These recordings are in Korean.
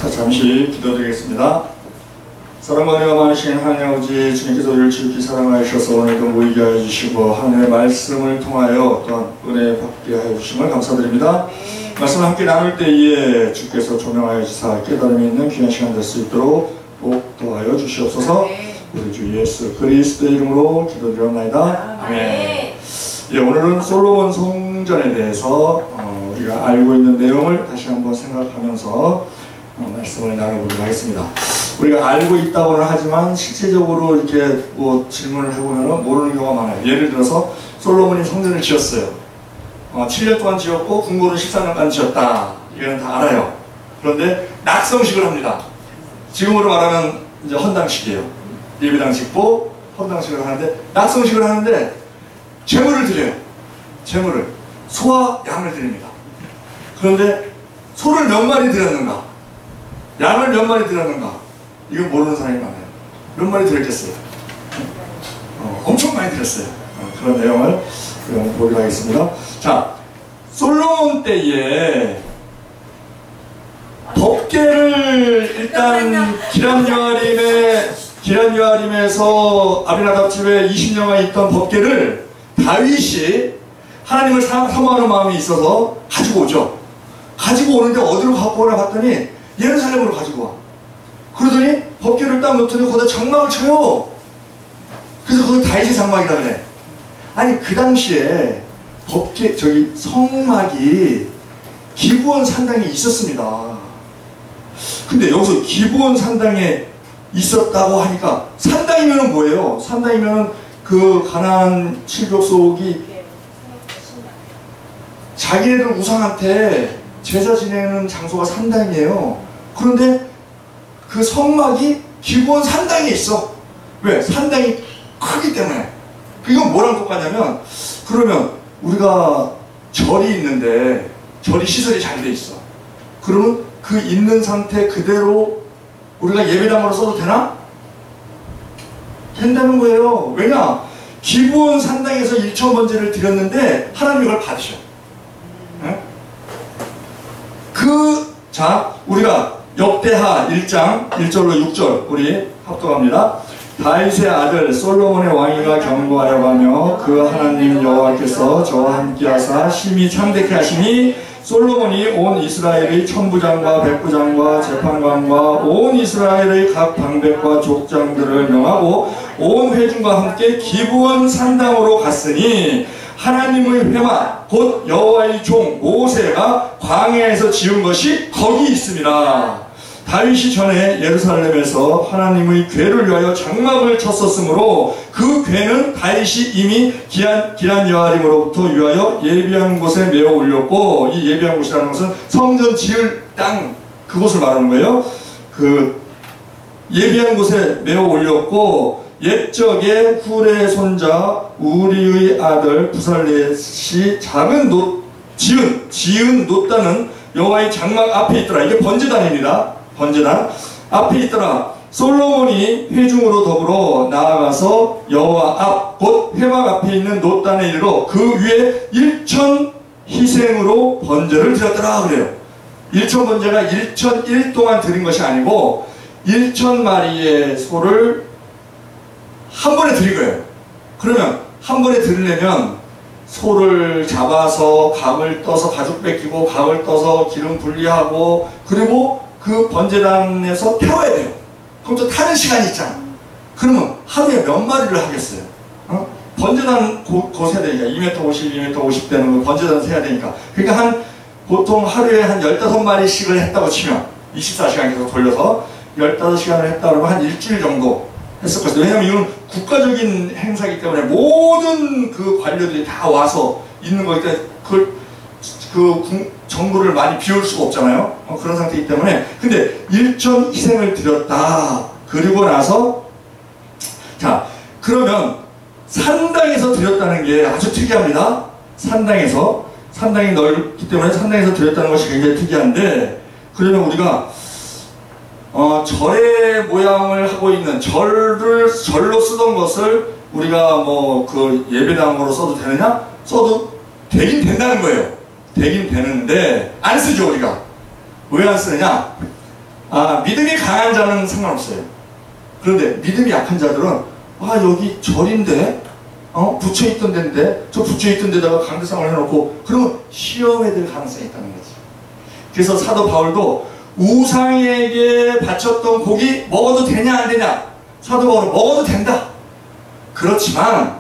자, 잠시 기도드리겠습니다. 사랑과 은혜가 많으신 하나님 아버지, 주님께서 우리를 지극히 사랑하셔서 오늘도 모이게 하여 주시고 하나님의 말씀을 통하여 또한 은혜 받게 하여 주심을 감사드립니다. 말씀을 함께 나눌 때에 주께서 조명하여 주사 깨달음이 있는 귀한 시간 될 수 있도록 복도하여 주시옵소서. 우리 주 예수 그리스도의 이름으로 기도드렸나이다. 아멘. 예, 오늘은 솔로몬 성전에 대해서 우리가 알고 있는 내용을 다시 한번 생각하면서 말씀을 나눠보도록 하겠습니다. 우리가 알고 있다고는 하지만 실제적으로 이렇게 질문을 해보면 모르는 경우가 많아요. 예를 들어서 솔로몬이 성전을 지었어요. 7년 동안 지었고 궁궐은 14년간 지었다. 이거는 다 알아요. 그런데 낙성식을 합니다. 지금으로 말하면 이제 헌당식이에요. 예배당식보 헌당식을 하는데 낙성식을 하는데 제물을 드려요. 제물을 소와 양을 드립니다. 그런데 소를 몇 마리 드렸는가? 양을 몇 마리 드렸는가? 이건 모르는 사람이 많아요. 몇 마리 드렸겠어요? 엄청 많이 드렸어요. 그런 내용을 보도록 하겠습니다. 자, 솔로몬 때에 법궤를 일단 기럇여아림에서 아비나답 집에 20년간 있던 법궤를 다윗이 하나님을 사모하는 마음이 있어서 가지고 오죠. 가지고 오는데 어디로 갖고 오나 봤더니 예루살렘으로 가지고 와. 그러더니 법궤를 딱 놓더니 거기다 장막을 쳐요. 그래서 거기 다윗의 장막이라 그래. 아니 그 당시에 법궤 성막이 기브온 산당에 있었습니다. 근데 여기서 기브온 산당에 있었다고 하니까 산당이면은 뭐예요? 산당이면은 그 가나안 칠족속이 자기네들 우상한테 제사 지내는 장소가 산당이에요. 그런데 그 성막이 기브온 산당에 있어. 왜? 산당이 크기 때문에. 이건 뭐랑 똑같냐면, 그러면 우리가 절이 있는데 절이 시설이 잘 돼 있어. 그러면 그 있는 상태 그대로 우리가 예배당으로 써도 되나? 된다는 거예요. 왜냐? 기브온 산당에서 1천 번제를 드렸는데 하나님 이걸 받으셔. 네? 자, 우리가 역대하 1장 1절로 6절 우리 합독합니다. 다윗의 아들 솔로몬의 왕위가 견고하여 가며 그 하나님 여호와께서 저와 함께하사 심히 창대케 하시니 솔로몬이 온 이스라엘의 천부장과 백부장과 재판관과 온 이스라엘의 각 방백과 족장들을 명하고 온 회중과 함께 기브온 산당으로 갔으니 하나님의 회막 곧 여호와의 종 모세가 광야에서 지은 것이 거기 있습니다. 다윗이 전에 예루살렘에서 하나님의 궤를 위하여 장막을 쳤었으므로 그 궤는 다윗이 이미 기럇여아림으로부터 위하여 예비한 곳에 메어 올렸고, 이 예비한 곳이라는 것은 성전 지을 땅 그곳을 말하는 거예요. 그 예비한 곳에 메어 올렸고, 옛적에 훌의 손자 우리의 아들 부살렛이 작은 지은 놋단은 여호와의 장막 앞에 있더라. 이게 번제단입니다. 번제단 앞에 있더라. 솔로몬이 회중으로 더불어 나아가서 여호와 앞 곧 회막 앞에 있는 놋단에 이르러 그 위에 1천 희생으로 번제를 드렸더라 그래요. 1천 번제가 1,001 동안 드린 것이 아니고 1천 마리의 소를 한 번에 드린 거예요. 그러면 한 번에 드리려면 소를 잡아서 감을 떠서 가죽 벗기고 감을 떠서 기름 분리하고 그리고 그 번제단에서 태워야 돼요. 그럼 또 타는 시간이 있잖아. 그러면 하루에 몇 마리를 하겠어요? 번제단 곧 세야 되니까 2m 50, 2m 50 되는 거 번제단 세야 되니까. 그러니까 보통 하루에 한 15마리씩을 했다고 치면 24시간 계속 돌려서 15시간을 했다 그러면 한 일주일 정도 했었거든요. 왜냐면 이건 국가적인 행사이기 때문에 모든 그 관료들이 다 와서 있는 거기 때문에 정부를 많이 비울 수가 없잖아요. 그런 상태이기 때문에. 근데 1천 희생을 드렸다. 그리고 나서 자, 그러면 산당에서 드렸다는 게 아주 특이합니다. 산당이 넓기 때문에 산당에서 드렸다는 것이 굉장히 특이한데, 그러면 우리가 절의 모양을 하고 있는 절로 쓰던 것을 우리가 그 예배당으로 써도 되느냐? 써도 되긴 된다는 거예요. 되긴 되는데 안 쓰죠 우리가. 왜 안 쓰느냐? 믿음이 강한 자는 상관없어요. 그런데 믿음이 약한 자들은 여기 절인데 부처있던 데인데 저 부처있던 데다가 강대상을 해놓고 그러면 시험에 들 가능성이 있다는 거지. 그래서 사도 바울도 우상에게 바쳤던 고기 먹어도 되냐 안 되냐? 사도 바울은 먹어도 된다. 그렇지만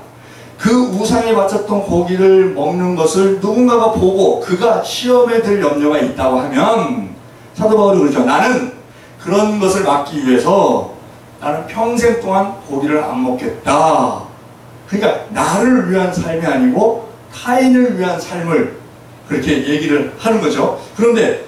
그 우상에 바쳤던 고기를 먹는 것을 누군가가 보고 그가 시험에 들 염려가 있다고 하면 사도 바울이 그러죠. 나는 그런 것을 막기 위해서 나는 평생 동안 고기를 안 먹겠다. 그러니까 나를 위한 삶이 아니고 타인을 위한 삶을 그렇게 얘기를 하는 거죠. 그런데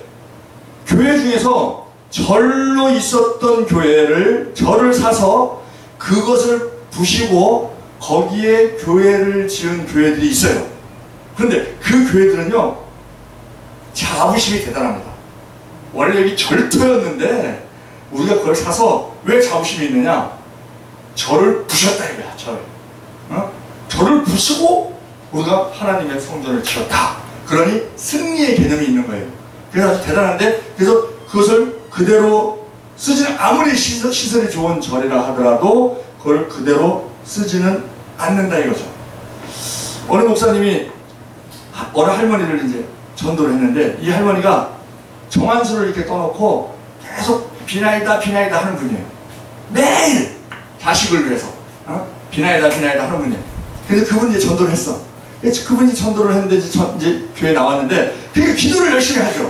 교회 중에서 절로 있었던 절을 사서 그것을 부시고 거기에 교회를 지은 교회들이 있어요. 그런데 그 교회들은요, 자부심이 대단합니다. 원래 여기 절터였는데 우리가 그걸 사서 왜 자부심이 있느냐? 절을 부셨다 이거야. 절을 부수고 우리가 하나님의 성전을 지었다. 그러니 승리의 개념이 있는 거예요. 그래서 아주 대단한데, 그래서 그것을 그대로 쓰지는, 아무리 시설이 좋은 절이라 하더라도 그걸 그대로 쓰지는 않는다 이거죠. 어느 목사님이 어느 할머니를 이제 전도를 했는데, 이 할머니가 정한수를 이렇게 떠놓고 계속 비나이다 비나이다 하는 분이에요. 매일 자식을 위해서 비나이다 비나이다 하는 분이에요. 그래서 그분이 이제 전도를 했어. 그분이 전도를 했는데 이제 교회에 나왔는데, 그러니까 기도를 열심히 하죠.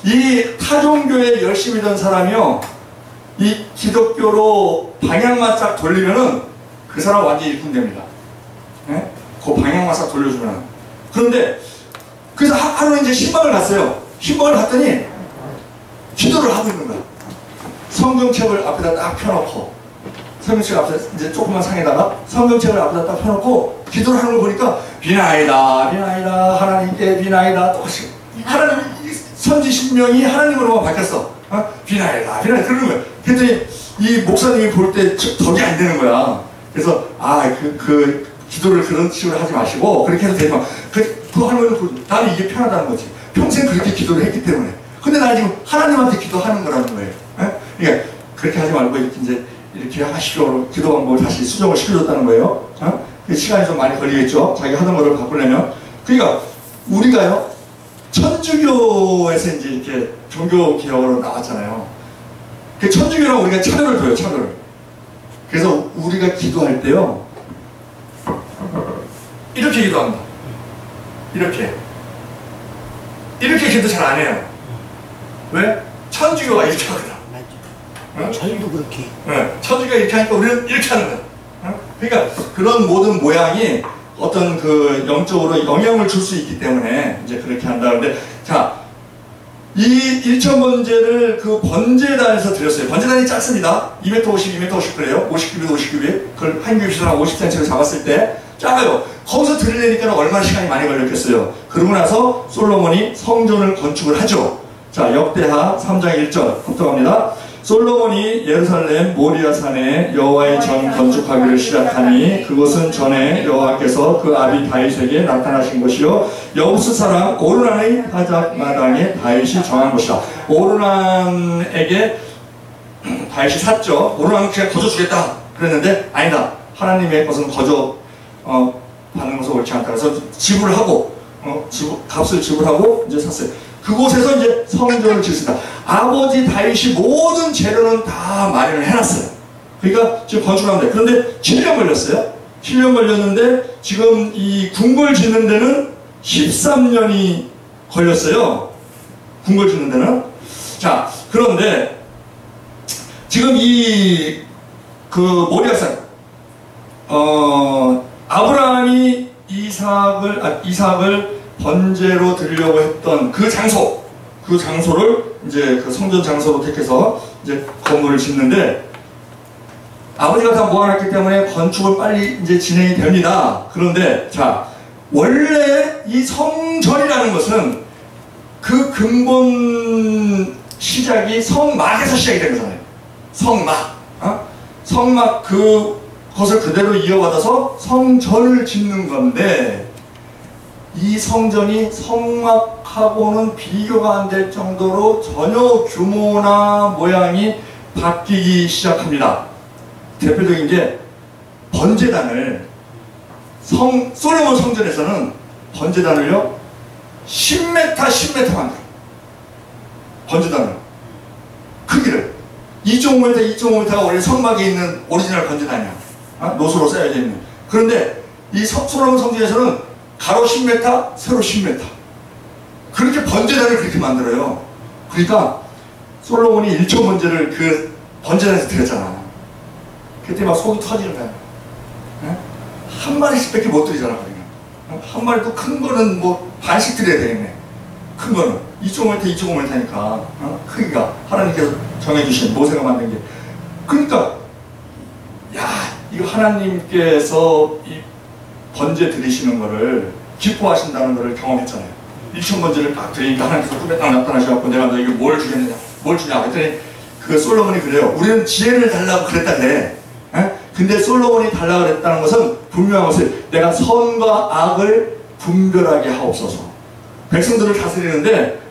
이 타종교에 열심히 던 사람이요, 이 기독교로 방향만 쫙 돌리면은 그 사람 완전히 일꾼됩니다. 네? 그 방향만 싹 돌려주면. 그런데 그래서 하루는 이제 신방을 갔어요. 신방을 갔더니 기도를 하고 있는 거야. 성경책을 앞에다 딱 펴놓고, 성경책 앞에 이제 조그만 상에다가 성경책을 앞에다 딱 펴놓고 기도를 하는 걸 보니까 비나이다 비나이다 하나님께 비나이다, 똑같이 하나님 선지 신명이 하나님으로만 바뀌었어. 비나이다 비나이다 그러는 거야. 그랬더니 이 목사님이 볼 때 덕이 안 되는 거야. 그래서 그 기도를 그런 식으로 하지 마시고 그렇게 해도 되지만 그 할머니는 나는 이게 편하다는 거지. 평생 그렇게 기도를 했기 때문에. 근데 나는 지금 하나님한테 기도하는 거라는 거예요. 그러니까 그렇게 하지 말고 이렇게 하시오. 기도 방법을 다시 수정을 시켜줬다는 거예요. 시간이 좀 많이 걸리겠죠. 자기 하던 거를 바꾸려면. 그러니까 우리가요, 천주교에서 이제 이렇게 종교 개혁으로 나왔잖아요. 그 천주교랑 우리가 차별을 둬요, 차별을. 그래서 우리가 기도할 때요, 이렇게 기도합니다. 이렇게 기도 잘 안 해요. 왜? 천주교가 이렇게 하거든. 저희도 그렇게. 천주교가 이렇게 하니까 우리는 이렇게 하는 거야. 그러니까 그런 모든 모양이 어떤 그 영적으로 영향을 줄 수 있기 때문에 이제 그렇게 한다는데, 자, 이 일천번제를 그 번제단에서 드렸어요. 번제단이 짧습니다. 2m 50, 2m 50 그래요. 50규빗, 50규빗. 그걸 한 규빗을 한 50cm로 잡았을 때 작아요. 거기서 드리려니까 얼마나 시간이 많이 걸렸겠어요. 그러고 나서 솔로몬이 성전을 건축을 하죠. 자, 역대하 3장 1절 합독합니다. 솔로몬이 예루살렘 모리아 산에 여호와의 전 건축하기를 시작하니 그것은 전에 여호와께서 그 아비 다윗에게 나타나신 것이요 여부스 사람 오르난의 사작마당에 다윗이 정한 것이다. 오르난에게 다윗이 샀죠. 오르난은 그냥 거저 주겠다 그랬는데 아니다. 하나님의 것은 거저 받는 것은 옳지 않다. 그래서 지불하고 값을 지불하고 이제 샀어요. 그곳에서 이제 성전을 짓습니다. 아버지 다윗이 모든 재료는 다 마련을 해놨어요. 그러니까 지금 건축하면 돼요. 그런데 7년 걸렸어요. 7년 걸렸는데 지금 이 궁궐 짓는 데는 13년이 걸렸어요. 궁궐 짓는 데는. 자, 그런데 지금 이 그 모리아산 아브라함이 이삭을 번제로 드리려고 했던 그 장소를 이제 그 성전 장소로 택해서 이제 건물을 짓는데, 아버지가 다 모아놨기 때문에 건축을 빨리 이제 진행이 됩니다. 그런데 자, 원래 이 성전이라는 것은 그 근본 시작이 성막에서 시작이 된 거잖아요. 성막 그것을 그대로 이어받아서 성전을 짓는 건데, 이 성전이 성막하고는 비교가 안 될 정도로 전혀 규모나 모양이 바뀌기 시작합니다. 대표적인 게 번제단을 솔로몬 성전에서는 번제단을요 10m 만들어요. 번제단을 크기를 2.5m, 2.5m가 원래 성막에 있는 오리지널 번제단이야. 노수로 쌓여져 있는. 그런데 이 솔로몬 성전에서는 가로 10m, 세로 10m. 그렇게 번제단을 그렇게 만들어요. 그러니까 솔로몬이 1초 번제를 그 번제단에서 드렸잖아. 그때 막 속이 터지는 거야. 한 마리씩 밖에 못 드리잖아. 그러면. 한 마리 또 큰 거는 뭐 반씩 드려야 되겠네. 큰 거는 2.5m, 2.5m니까 크기가 하나님께서 정해주신 모세가 만든 게. 그러니까 야 이거 하나님께서 이 번제 드리시는 거를 기뻐하신다는 거를 경험했잖아요. 1천 번제를 딱 드리니까 하나님께서 꿈에 딱 나타나셔갖고 내가 너에게 뭘 주겠느냐, 뭘 주냐 그랬더니 그 솔로몬이 그래요. 우리는 지혜를 달라고 그랬다 그래. 근데 솔로몬이 달라고 그랬다는 것은 분명한 것을 내가 선과 악을 분별하게 하옵소서. 백성들을 다스리는데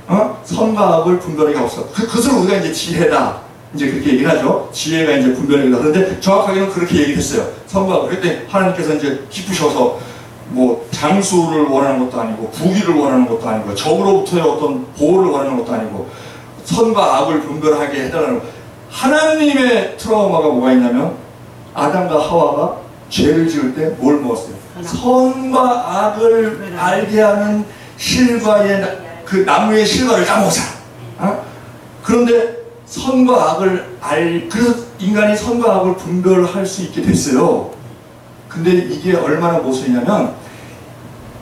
선과 악을 분별하게 하옵소서. 그것을 우리가 이제 지혜다. 이제 그렇게 얘기를 하죠. 지혜가 이제 분별하기다. 그런데 정확하게는 그렇게 얘기했어요. 선과 악을. 그때 하나님께서 이제 기쁘셔서 뭐 장수를 원하는 것도 아니고 부귀를 원하는 것도 아니고 적으로부터의 어떤 보호를 원하는 것도 아니고 선과 악을 분별하게 해달라는 거. 하나님의 트라우마가 뭐가 있냐면 아담과 하와가 죄를 지을 때 뭘 먹었어요? 선과 악을 알게 하는 실과의 그 나무의 실과를 따먹었잖아. 그런데 선과 악을 그래서 인간이 선과 악을 분별할 수 있게 됐어요. 근데 이게 얼마나 모순이냐면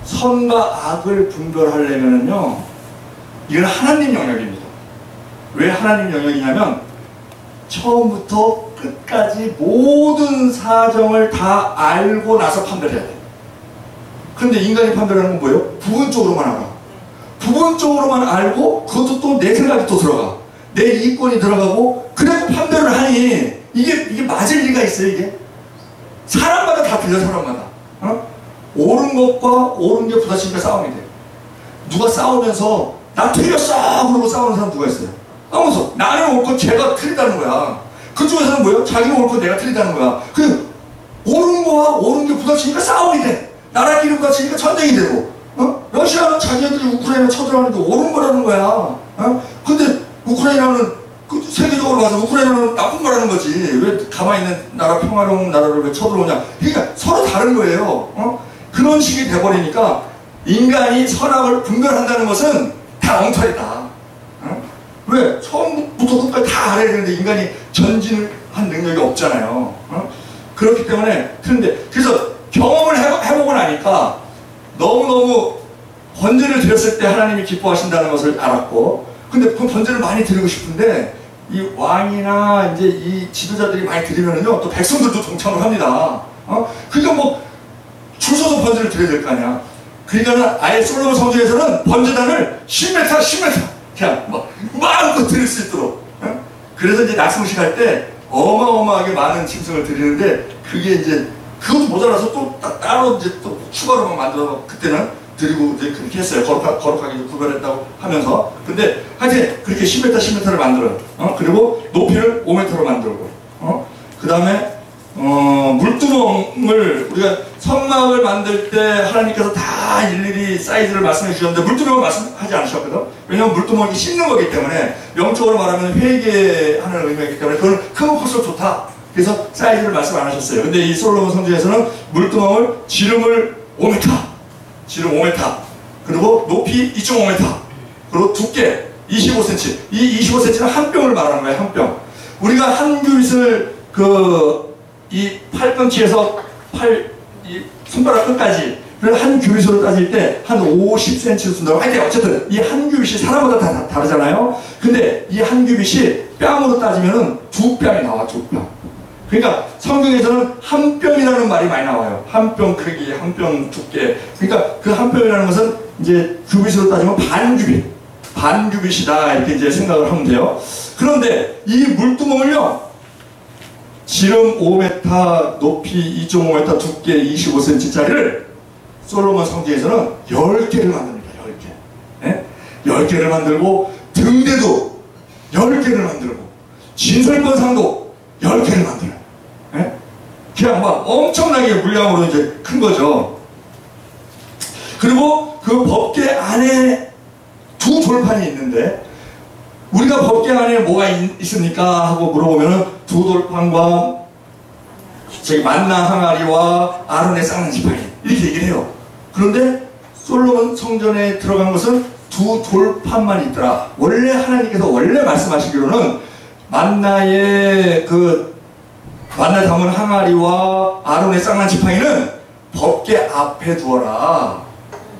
선과 악을 분별하려면요 이건 하나님 영역입니다. 왜 하나님 영역이냐면 처음부터 끝까지 모든 사정을 다 알고 나서 판별해야 돼. 근데 인간이 판별하는 건 뭐예요? 부분적으로만 알아. 부분적으로만 알고 그것도 또 내 생각이 또 들어가. 내 이권이 들어가고 그래서 판별을 하니 이게 맞을 리가 있어요. 이게 사람마다 다 틀려. 사람마다 옳은 것과 옳은 게 부딪히니까 싸움이 돼. 누가 싸우면서 나 틀렸어 그러고 싸우는 사람 누가 있어요? 싸우면서 나는 옳고 쟤가 틀리다는 거야. 그쪽에서는 뭐예요? 자기는 옳고 내가 틀리다는 거야. 그 옳은 거와 옳은 게 부딪히니까 싸움이 돼. 나라끼리 부딪히니까 전쟁이 되고 러시아는 자기들이 우크라이나 쳐들어가는데 옳은 거라는 거야. 근데 우크라이나는 세계적으로 봐서 우크라이나는 나쁜 거라는 거지. 왜 가만히 있는 나라 평화로운 나라를 왜 쳐들어오냐. 그러니까 서로 다른 거예요. 그런 식이 돼버리니까 인간이 선악을 분별한다는 것은 다 엉터리다. 왜? 처음부터 끝까지 다 알아야 되는데 인간이 전진을 한 능력이 없잖아요. 그렇기 때문에 그래서 경험을 해보고 나니까 너무너무 번제를 드렸을 때 하나님이 기뻐하신다는 것을 알았고, 근데 그 번제를 많이 드리고 싶은데 이 왕이나 이제 이 지도자들이 많이 드리면은요 또 백성들도 동참을 합니다. 그러니까 뭐 줄 서서 번제를 드려야 될 거 아니야. 그러니까는 아예 솔로몬 성전에서는 번제단을 10m 그냥 막 마음껏 드릴 수 있도록. 그래서 이제 낙성식 할 때 어마어마하게 많은 짐승을 드리는데 그게 이제 그것도 모자라서 또 따로 이제 또 추가로 막 만들어서 그때는 드리고 이제 그렇게 했어요. 거룩하게 구별했다고 하면서. 근데 하여튼 그렇게 10m를 만들어요. 그리고 높이를 5m로 만들고. 그 다음에 물두멍을 우리가 성막을 만들 때 하나님께서 다 일일이 사이즈를 말씀해 주셨는데 물두멍을 말씀하지 않으셨거든. 왜냐하면 물두멍이 씹는 거기 때문에 영적으로 말하면 회개하는 의미이기 때문에 그건 크고 클수록 좋다. 그래서 사이즈를 말씀 안 하셨어요. 근데 이 솔로몬 성전에서는 물두멍을 지름 5m 그리고 높이 2.5m 그리고 두께 25cm. 이 25cm는 한 뼘을 말하는 거예요. 한 뼘. 우리가 한 규빗을 이 팔꿈치에서 이 손가락 끝까지 한 규빗으로 따질 때 한 50cm를 쓴다고. 하여튼 어쨌든 이 한 규빗이 사람마다 다 다르잖아요. 근데 이 한 규빗이 뺨으로 따지면은 2뺨이 나와. 2뺨. 그러니까 성경에서는 한 뼘이라는 말이 많이 나와요. 한 뼘 크기, 한 뼘 두께. 그러니까 그 한 뼘이라는 것은 이제 규빗으로 따지면 반 규빗이다 이렇게 이제 생각을 하면 돼요. 그런데 이 물두멍을요 지름 5m, 높이 2.5m, 두께 25cm짜리를 솔로몬 성전에서는 10개를 만듭니다. 10개. 예? 10개를 만들고 등대도 10개를 만들고 진설권상도 10개를 만들어요. 예? 그냥 막 엄청나게 물량으로 이제 큰 거죠. 그리고 그 법궤 안에 두 돌판이 있는데 우리가 법궤 안에 뭐가 있습니까? 하고 물어보면은 두 돌판과 저기 만나 항아리와 아론의 쌍난 지팡이 이렇게 얘기를 해요. 그런데 솔로몬 성전에 들어간 것은 두 돌판만 있더라. 원래 하나님께서 원래 말씀하시기로는 만나에 만나 담은 항아리와 아론의 쌍난 지팡이는 법궤 앞에 두어라.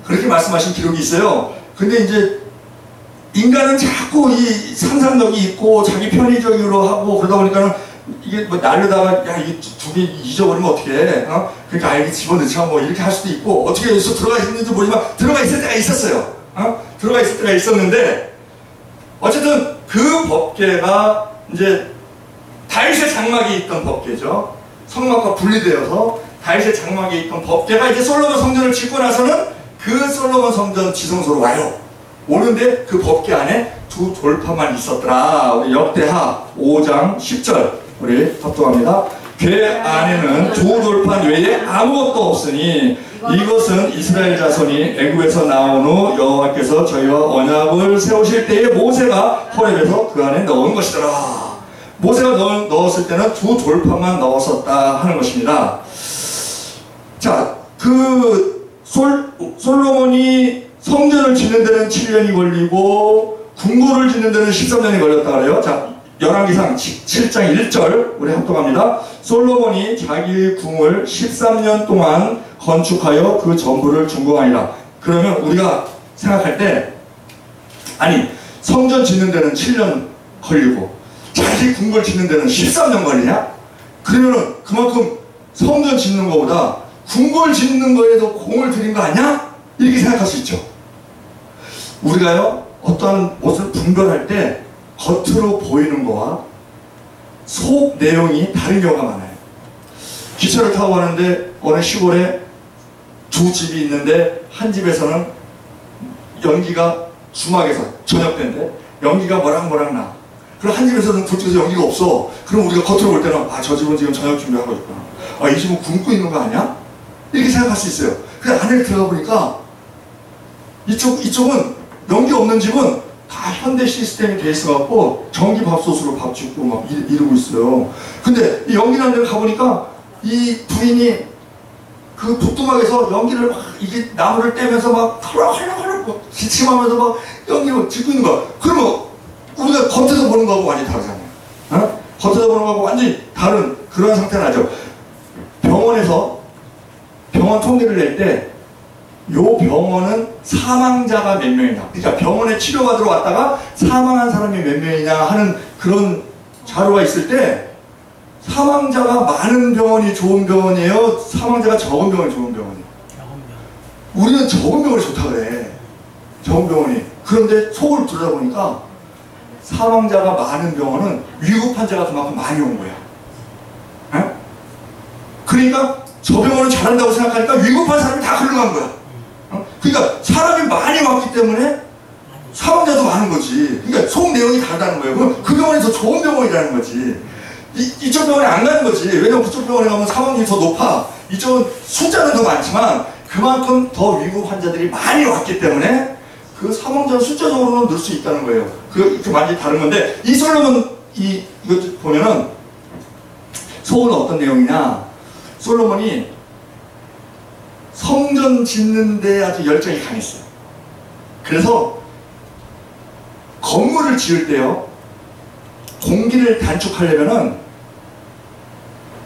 그렇게 말씀하신 기록이 있어요. 근데 이제 인간은 자꾸 이 상상력이 있고 자기 편의적으로 하고 그러다 보니까는 이게 뭐 날려다가 야 이게 두 개 잊어버리면 어떡해. 그러니까 이게 집어넣자 뭐 이렇게 할 수도 있고 어떻게 해서 들어가 있는지 모르지만 들어가 있을 때가 있었어요. 들어가 있을 때가 있었는데 어쨌든 그 법궤가 이제 다윗의 장막에 있던 법궤죠. 성막과 분리되어서 다윗의 장막에 있던 법궤가 이제 솔로몬 성전을 짓고 나서는 그 솔로몬 성전 지성소로 와요. 오는데 그 법궤 안에 두 돌판만 있었더라. 우리 역대하 5장 10절 우리 합독합니다. 궤 안에는 두 돌판 외에 아무것도 없으니 이것은 이스라엘 자손이 애굽에서 나온 후 여호와께서 저희와 언약을 세우실 때에 모세가 호렙에서 그 안에 넣은 것이더라. 모세가 넣었을 때는 두 돌판만 넣었었다 하는 것입니다. 자, 솔로몬이 성전을 짓는 데는 7년이 걸리고 궁궐을 짓는 데는 13년이 걸렸다 그래요. 자, 열왕기상 7장 1절 우리 합독합니다. 솔로몬이 자기 궁을 13년 동안 건축하여 그 전부를 준공하니라. 그러면 우리가 생각할 때 아니 성전 짓는 데는 7년 걸리고 자기 궁궐 짓는 데는 13년 걸리냐? 그러면 그만큼 성전 짓는 것보다 궁궐 짓는 거에도 공을 들인 거 아니야? 이렇게 생각할 수 있죠. 우리가요 어떠한 것을 분별할 때 겉으로 보이는 거와 속 내용이 다른 경우가 많아요. 기차를 타고 가는데 어느 시골에 두 집이 있는데 한 집에서는 연기가 주막에서 저녁 때인데 연기가 모락모락 나. 그럼 한 집에서는 둘째에서 연기가 없어. 그럼 우리가 겉으로 볼 때는 아 저 집은 지금 저녁 준비하고 있구나. 아 이 집은 굶고 있는 거 아니야? 이렇게 생각할 수 있어요. 근데 안에 들어가 보니까 이쪽은 연기 없는 집은 다 현대 시스템이 돼 있어갖고 전기밥솥으로 밥 짓고 막 이러고 있어요. 근데 이 연기 나는 데를 가보니까 이 부인이 그 부뚜막에서 연기를 막 이게 나무를 떼면서 막 헐렁헐렁 기침하면서 막 연기를 짓고 있는 거야. 그러면 우리가 겉에서 보는 거하고 완전히 다르잖아요. 겉에서 보는 거하고 완전히 다른 그런 상태는 아죠. 병원에서 병원 통계를 낼 때 요 병원은 사망자가 몇 명이냐, 그러니까 병원에 치료받으러 왔다가 사망한 사람이 몇 명이냐 하는 그런 자료가 있을 때 사망자가 많은 병원이 좋은 병원이에요? 사망자가 적은 병원이 좋은 병원이에요? 우리는 적은 병원이 좋다 그래. 적은 병원이. 그런데 속을 들여다보니까 사망자가 많은 병원은 위급 환자가 그만큼 많이 온 거야. 에? 그러니까 저 병원은 잘한다고 생각하니까 위급한 사람이 다 흘러간 거야. 그러니까 사람이 많이 왔기 때문에 사망자도 많은 거지. 그러니까 속 내용이 다르다는 거예요. 그럼 그 병원이 더 좋은 병원이라는 거지. 이쪽 병원에 안 가는 거지. 왜냐면 그쪽 병원에 가면 사망률이 더 높아. 이쪽은 숫자는 더 많지만 그만큼 더 위급 환자들이 많이 왔기 때문에 그 사망자 숫자적으로는 늘 수 있다는 거예요. 그 완전히 다른 건데 이 솔로몬 이거 보면은 속은 어떤 내용이냐? 솔로몬이 성전 짓는데 아주 열정이 강했어요. 그래서 건물을 지을 때요 공기를 단축하려면은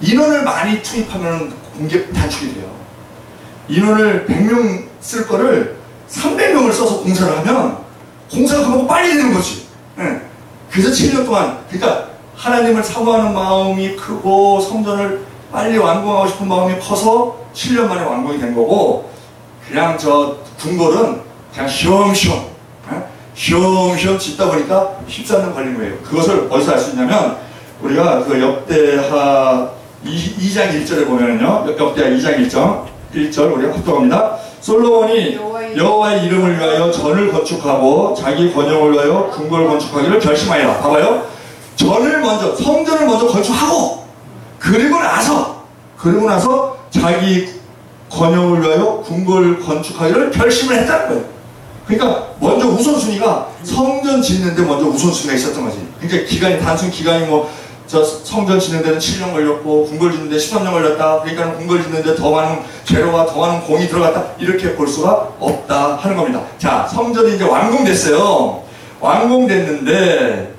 인원을 많이 투입하면 공기 단축이 돼요. 인원을 100명 쓸 거를 300명을 써서 공사를 하면 공사가 그만큼 빨리 되는 거지. 네. 그래서 7년 동안, 그러니까 하나님을 사모하는 마음이 크고 성전을 빨리 완공하고 싶은 마음이 커서 7년 만에 완공이 된 거고, 그냥 저 궁궐은 그냥 쉬엄쉬엄 쉬엄쉬엄 짓다 보니까 14년 걸린 거예요. 그것을 어디서 알 수 있냐면 우리가 그 역대하 2장 1절에 보면은요, 역대하 2장 1절 우리가 합독합니다. 솔로몬이 여호와의 이름을 위하여 전을 건축하고 자기 번영을 위하여 궁궐을 건축하기를 결심하였다. 봐봐요. 전을 먼저, 성전을 먼저 건축하고 그리고 나서 자기 번영을 위하여 궁궐을 건축하기를 결심을 했다는 거예요. 그러니까 먼저 우선순위가 성전 짓는데 먼저 우선순위가 있었던 거지. 그러니까 기간이, 단순 기간이 뭐 저 성전 짓는 데는 7년 걸렸고 궁궐 짓는 데 13년 걸렸다. 그러니까 궁궐 짓는 데 더 많은 재료와 더 많은 공이 들어갔다. 이렇게 볼 수가 없다 하는 겁니다. 자, 성전이 이제 완공됐어요. 완공됐는데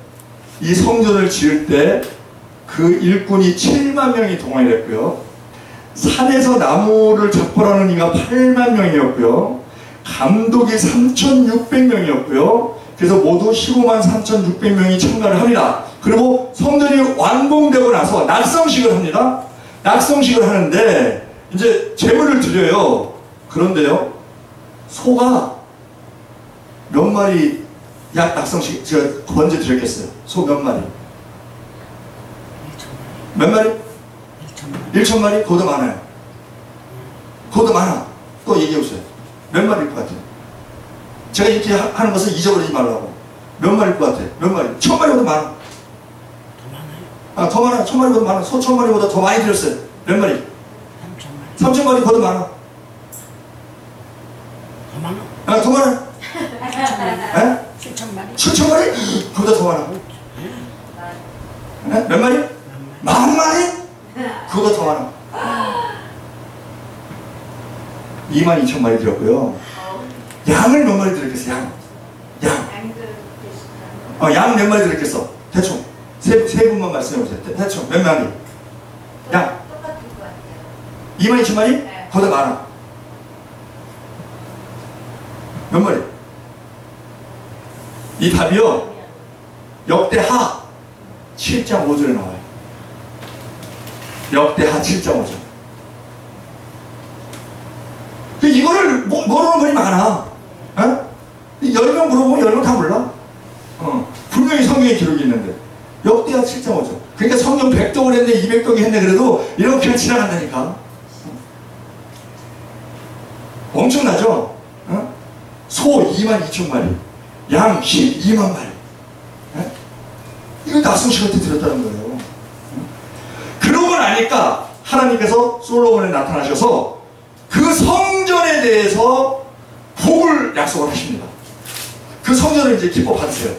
이 성전을 지을 때 그 일꾼이 7만 명이 동원이 됐고요. 산에서 나무를 잡으라는 이가 8만 명이었고요. 감독이 3,600명이었고요. 그래서 모두 15만 3,600명이 참가를 합니다. 그리고 성전이 완공되고 나서 낙성식을 합니다. 낙성식을 하는데 이제 제물을 드려요. 그런데요, 소가 몇 마리 약 낙성식 제가 번제 드렸겠어요. 소 몇 마리? 몇 마리? 1,000마리? 그거도 많아요. 그거도 많아. 또 얘기해보세요. 몇 마리일 것 같아요? 제가 이렇게 하는 것을 잊어버리지 말라고. 몇 마리일 것 같아요? 몇 마리? 1,000마리보다 많아. 더 많아요? 아, 더 많아. 1,000마리보다 많아. 소 1,000마리보다 더 많이 드렸어요. 몇 마리? 3,000마리. 3,000마리 더 많아. 더 많아? 아, 더 많아. 7,000마리. 7,000마리? 그보다 더 많아. 몇 마리? 10,000마리? 그보다 더 많아. 22,000마리 드렸고요. 양을 몇 마리 드렸겠어? 양. 양 몇 마리 드렸겠어? 대충 세 분만 말씀해보세요. 대충 몇 마리? 양 22,000마리? 그보다 많아. 몇 마리? 이 답이요, 역대하 7장 5절에 나와요. 역대하 7장 5절. 이거를 모르는 분이 많아. 10명 물어보면 10명 다 몰라. 분명히 성경에 기록이 있는데. 역대하 7장 5절. 그러니까 성경 100독을 했네, 200독이 했네, 그래도 이런 거 그냥 지나간다니까. 엄청나죠? 소 22,000마리, 양 12만 마리. 이거 낙성식한테 드렸다는 거예요. 그러고 나니까 하나님께서 솔로몬에 나타나셔서 그 성전에 대해서 복을 약속을 하십니다. 그 성전을 이제 기뻐 받으세요.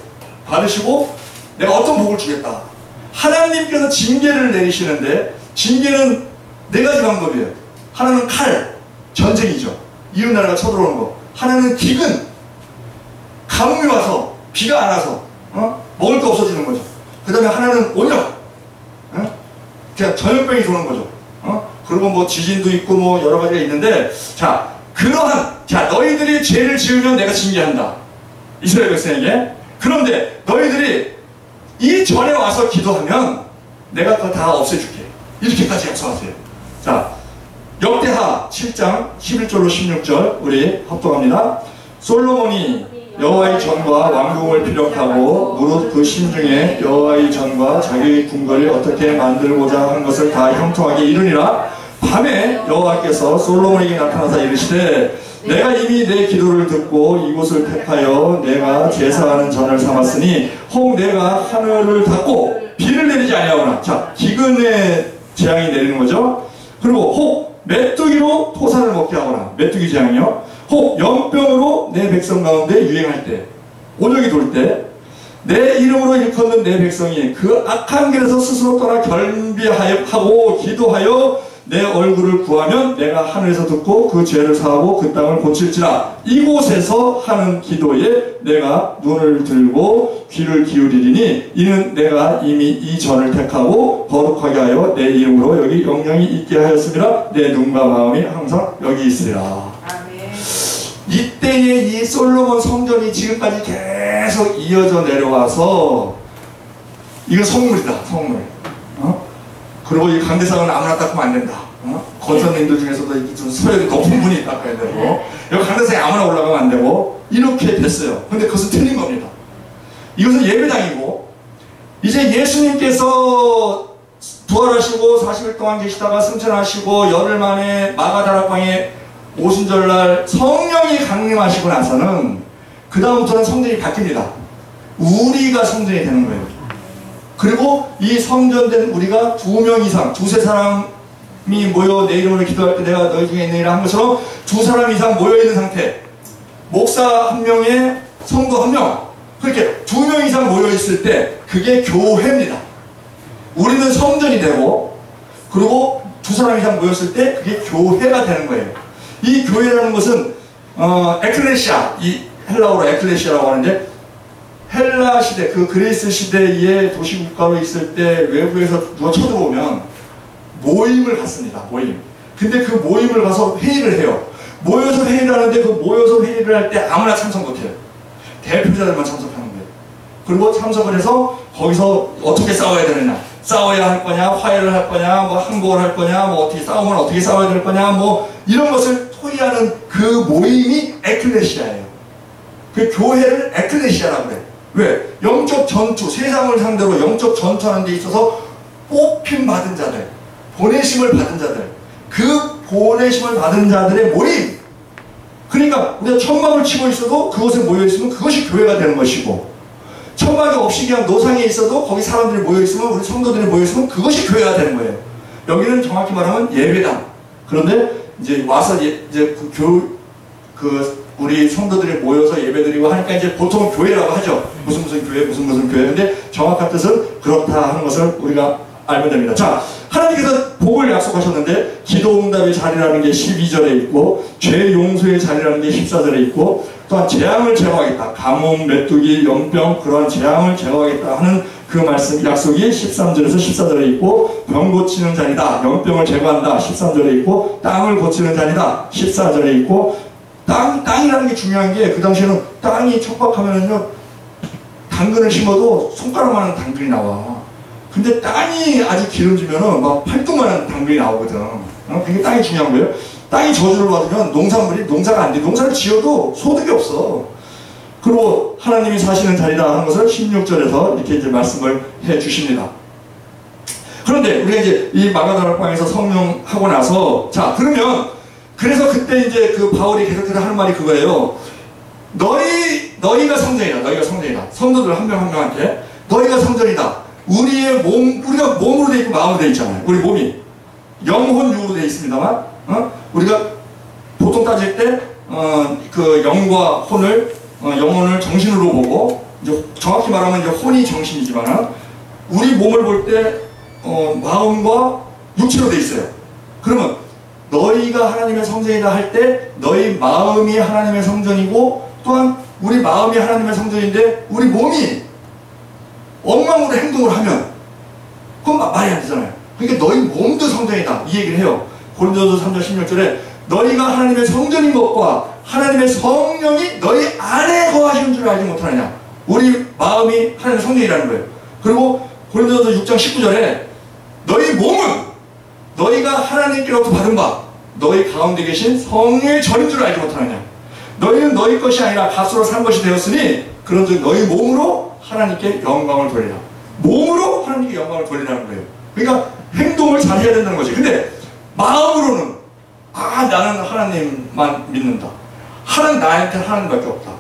받으시고 내가 어떤 복을 주겠다. 하나님께서 징계를 내리시는데, 징계는 네 가지 방법이에요. 하나는 칼, 전쟁이죠. 이웃나라가 쳐들어오는 거. 하나는 기근, 가뭄이 와서, 비가 안 와서 먹을 거 없어지는 거죠. 그 다음에 하나는 온역, 그냥 전염병이 도는 거죠. 그리고 뭐 지진도 있고 뭐 여러 가지가 있는데, 자, 너희들이 죄를 지으면 내가 징계한다, 이스라엘 백성에게. 그런데 너희들이 이 절에 와서 기도하면 내가 그거 다 없애줄게, 이렇게까지 약속하세요. 자, 역대하 7장 11절로 16절 우리 합독합니다. 솔로몬이 여호와의 전과 왕궁을 피력하고 무릇 그 심중에 여호와의 전과 자기의 궁궐을 어떻게 만들고자 하는 것을 다 형통하게 이루니라. 밤에 여호와께서 솔로몬에게 나타나사 이르시되, 내가 이미 내 기도를 듣고 이곳을 택하여 내가 제사하는 전을 삼았으니 혹 내가 하늘을 닫고 비를 내리지 아니하오나. 자, 기근의 재앙이 내리는 거죠. 그리고 혹 메뚜기로 토산을 먹게 하거나, 메뚜기 재앙이요. 혹 연병으로 내 백성 가운데 유행할 때, 온역이 돌 때, 내 이름으로 일컫는 내 백성이 그 악한 길에서 스스로 떠나 결비하고 기도하여 내 얼굴을 구하면 내가 하늘에서 듣고 그 죄를 사하고 그 땅을 고칠지라. 이곳에서 하는 기도에 내가 눈을 들고 귀를 기울이리니 이는 내가 이미 이 전을 택하고 거룩하게 하여 내 이름으로 여기 영영이 있게 하였음이라. 내 눈과 마음이 항상 여기 있으리라. 이때의 이 솔로몬 성전이 지금까지 계속 이어져 내려와서, 이건 성물이다, 성물. 그리고 이 강대상은 아무나 닦으면 안 된다. 권선님들 중에서도 좀 소력이 높은 분이 닦아야 되고, 여기 강대상에 아무나 올라가면 안 되고, 이렇게 됐어요. 근데 그것은 틀린 겁니다. 이것은 예배당이고, 이제 예수님께서 부활하시고 40일 동안 계시다가 승천하시고 열흘 만에 마가다락방에 오순절날 성령이 강림하시고 나서는 그 다음부터는 성전이 바뀝니다. 우리가 성전이 되는 거예요. 그리고 이 성전된 우리가 2명 이상, 두세 사람이 모여 내 이름으로 기도할 때 내가 너희 중에 있느니라 한 것처럼 2사람 이상 모여있는 상태, 목사 1명에 성도 1명, 그렇게 2명 이상 모여있을 때 그게 교회입니다. 우리는 성전이 되고, 그리고 2사람 이상 모였을 때 그게 교회가 되는 거예요. 이 교회라는 것은 에클레시아, 이 헬라어로 에클레시아라고 하는데, 헬라 시대, 그 그리스 시대의 도시국가로 있을 때 외부에서 누가 쳐들어오면 모임을 갖습니다. 모임. 근데 그 모임을 가서 회의를 해요. 모여서 회의를 하는데 그 모여서 회의를 할 때 아무나 참석 못해요. 대표자들만 참석하는 거예요. 그리고 참석을 해서 거기서 어떻게 싸워야 되느냐, 싸워야 할 거냐, 화해를 할 거냐, 뭐 항복을 할 거냐, 뭐 어떻게 싸우면 어떻게 싸워야 될 거냐, 뭐 이런 것을 토의하는 그 모임이 에클레시아예요. 그 교회를 에클레시아라고 그래요. 왜? 영적 전투, 세상을 상대로 영적 전투하는 데 있어서 뽑힘 받은 자들, 보내심을 받은 자들, 그 보내심을 받은 자들의 모임. 그러니까 우리가 천막을 치고 있어도 그곳에 모여있으면 그것이 교회가 되는 것이고, 천막이 없이 그냥 노상에 있어도 거기 사람들이 모여있으면, 우리 성도들이 모여있으면 그것이 교회가 되는 거예요. 여기는 정확히 말하면 예배당. 그런데 이제 와서 이제 우리 성도들이 모여서 예배드리고 하니까 이제 보통 교회라고 하죠. 무슨 교회, 무슨 교회. 근데 정확한 뜻은 그렇다 하는 것을 우리가 알면 됩니다. 자, 하나님께서 복을 약속하셨는데 기도응답의 자리라는 게 12절에 있고, 죄 용서의 자리라는 게 14절에 있고, 또한 재앙을 제거하겠다. 가뭄, 메뚜기, 연병, 그러한 재앙을 제거하겠다 하는 그 말씀, 약속이 13절에서 14절에 있고, 병 고치는 자리다. 연병을 제거한다. 13절에 있고, 땅을 고치는 자리다. 14절에 있고, 땅이라는 게 중요한 게, 그 당시에는 땅이 척박하면은요, 당근을 심어도 손가락만한 당근이 나와. 근데 땅이 아주 기름지면은 막 팔뚝만한 당근이 나오거든. 그게 땅이 중요한 거예요. 땅이 저주를 받으면 농사가 안 돼. 농사를 지어도 소득이 없어. 그리고 하나님이 사시는 자리다 하는 것을 16절에서 이렇게 이제 말씀을 해 주십니다. 그런데 우리가 이제 이 마가다락방에서 성령하고 나서, 자, 그러면 그래서 그때 이제 그 바울이 계속해서 하는 말이 그거예요. 너희가 성전이다. 너희가 성전이다. 성도들 한 명 한 명한테 너희가 성전이다. 우리의 몸, 우리가 몸으로 돼 있고 마음으로 돼 있잖아요. 우리 몸이 영혼 육으로 돼 있습니다만, 우리가 보통 따질 때 그 영과 혼을, 영혼을 정신으로 보고, 이제 정확히 말하면 이제 혼이 정신이지만, 우리 몸을 볼 때 마음과 육체로 돼 있어요. 그러면 너희가 하나님의 성전이다 할 때 너희 마음이 하나님의 성전이고, 또한 우리 마음이 하나님의 성전인데 우리 몸이 엉망으로 행동을 하면 그건 말이 안 되잖아요. 그러니까 너희 몸도 성전이다 이 얘기를 해요. 고린도서 3장 16절에 너희가 하나님의 성전인 것과 하나님의 성령이 너희 안에 거하시는 줄 알지 못하느냐. 우리 마음이 하나님의 성전이라는 거예요. 그리고 고린도서 6장 19절에 너희 몸은 너희가 하나님께로부터 받은 바 너희 가운데 계신 성령의 전인 줄 알지 못하느냐. 너희는 너희 것이 아니라 값으로 산 것이 되었으니 그런즉 너희 몸으로 하나님께 영광을 돌리라. 몸으로 하나님께 영광을 돌리라는 거예요. 그러니까 행동을 잘 해야 된다는 거지. 근데 마음으로는 나는 하나님만 믿는다. 나한테 하나님밖에 없다.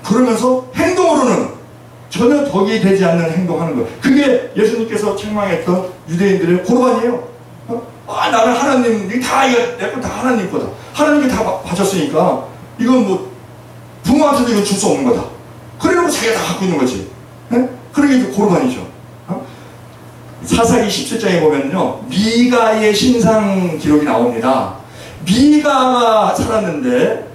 그러면서 행동으로는 전혀 덕이 되지 않는 행동하는 거예요. 그게 예수님께서 책망했던 유대인들의 고르반이에요. 나는 하나님, 내 거 다 하나님 거다. 하나님께 다 바쳤으니까 이건 뭐 부모한테도 이건 줄 수 없는 거다. 그래놓고 자기가 다 갖고 있는 거지. 네? 그러게 이제 고르반이죠. 사사기 17장에 보면요, 미가의 신상 기록이 나옵니다. 미가가 살았는데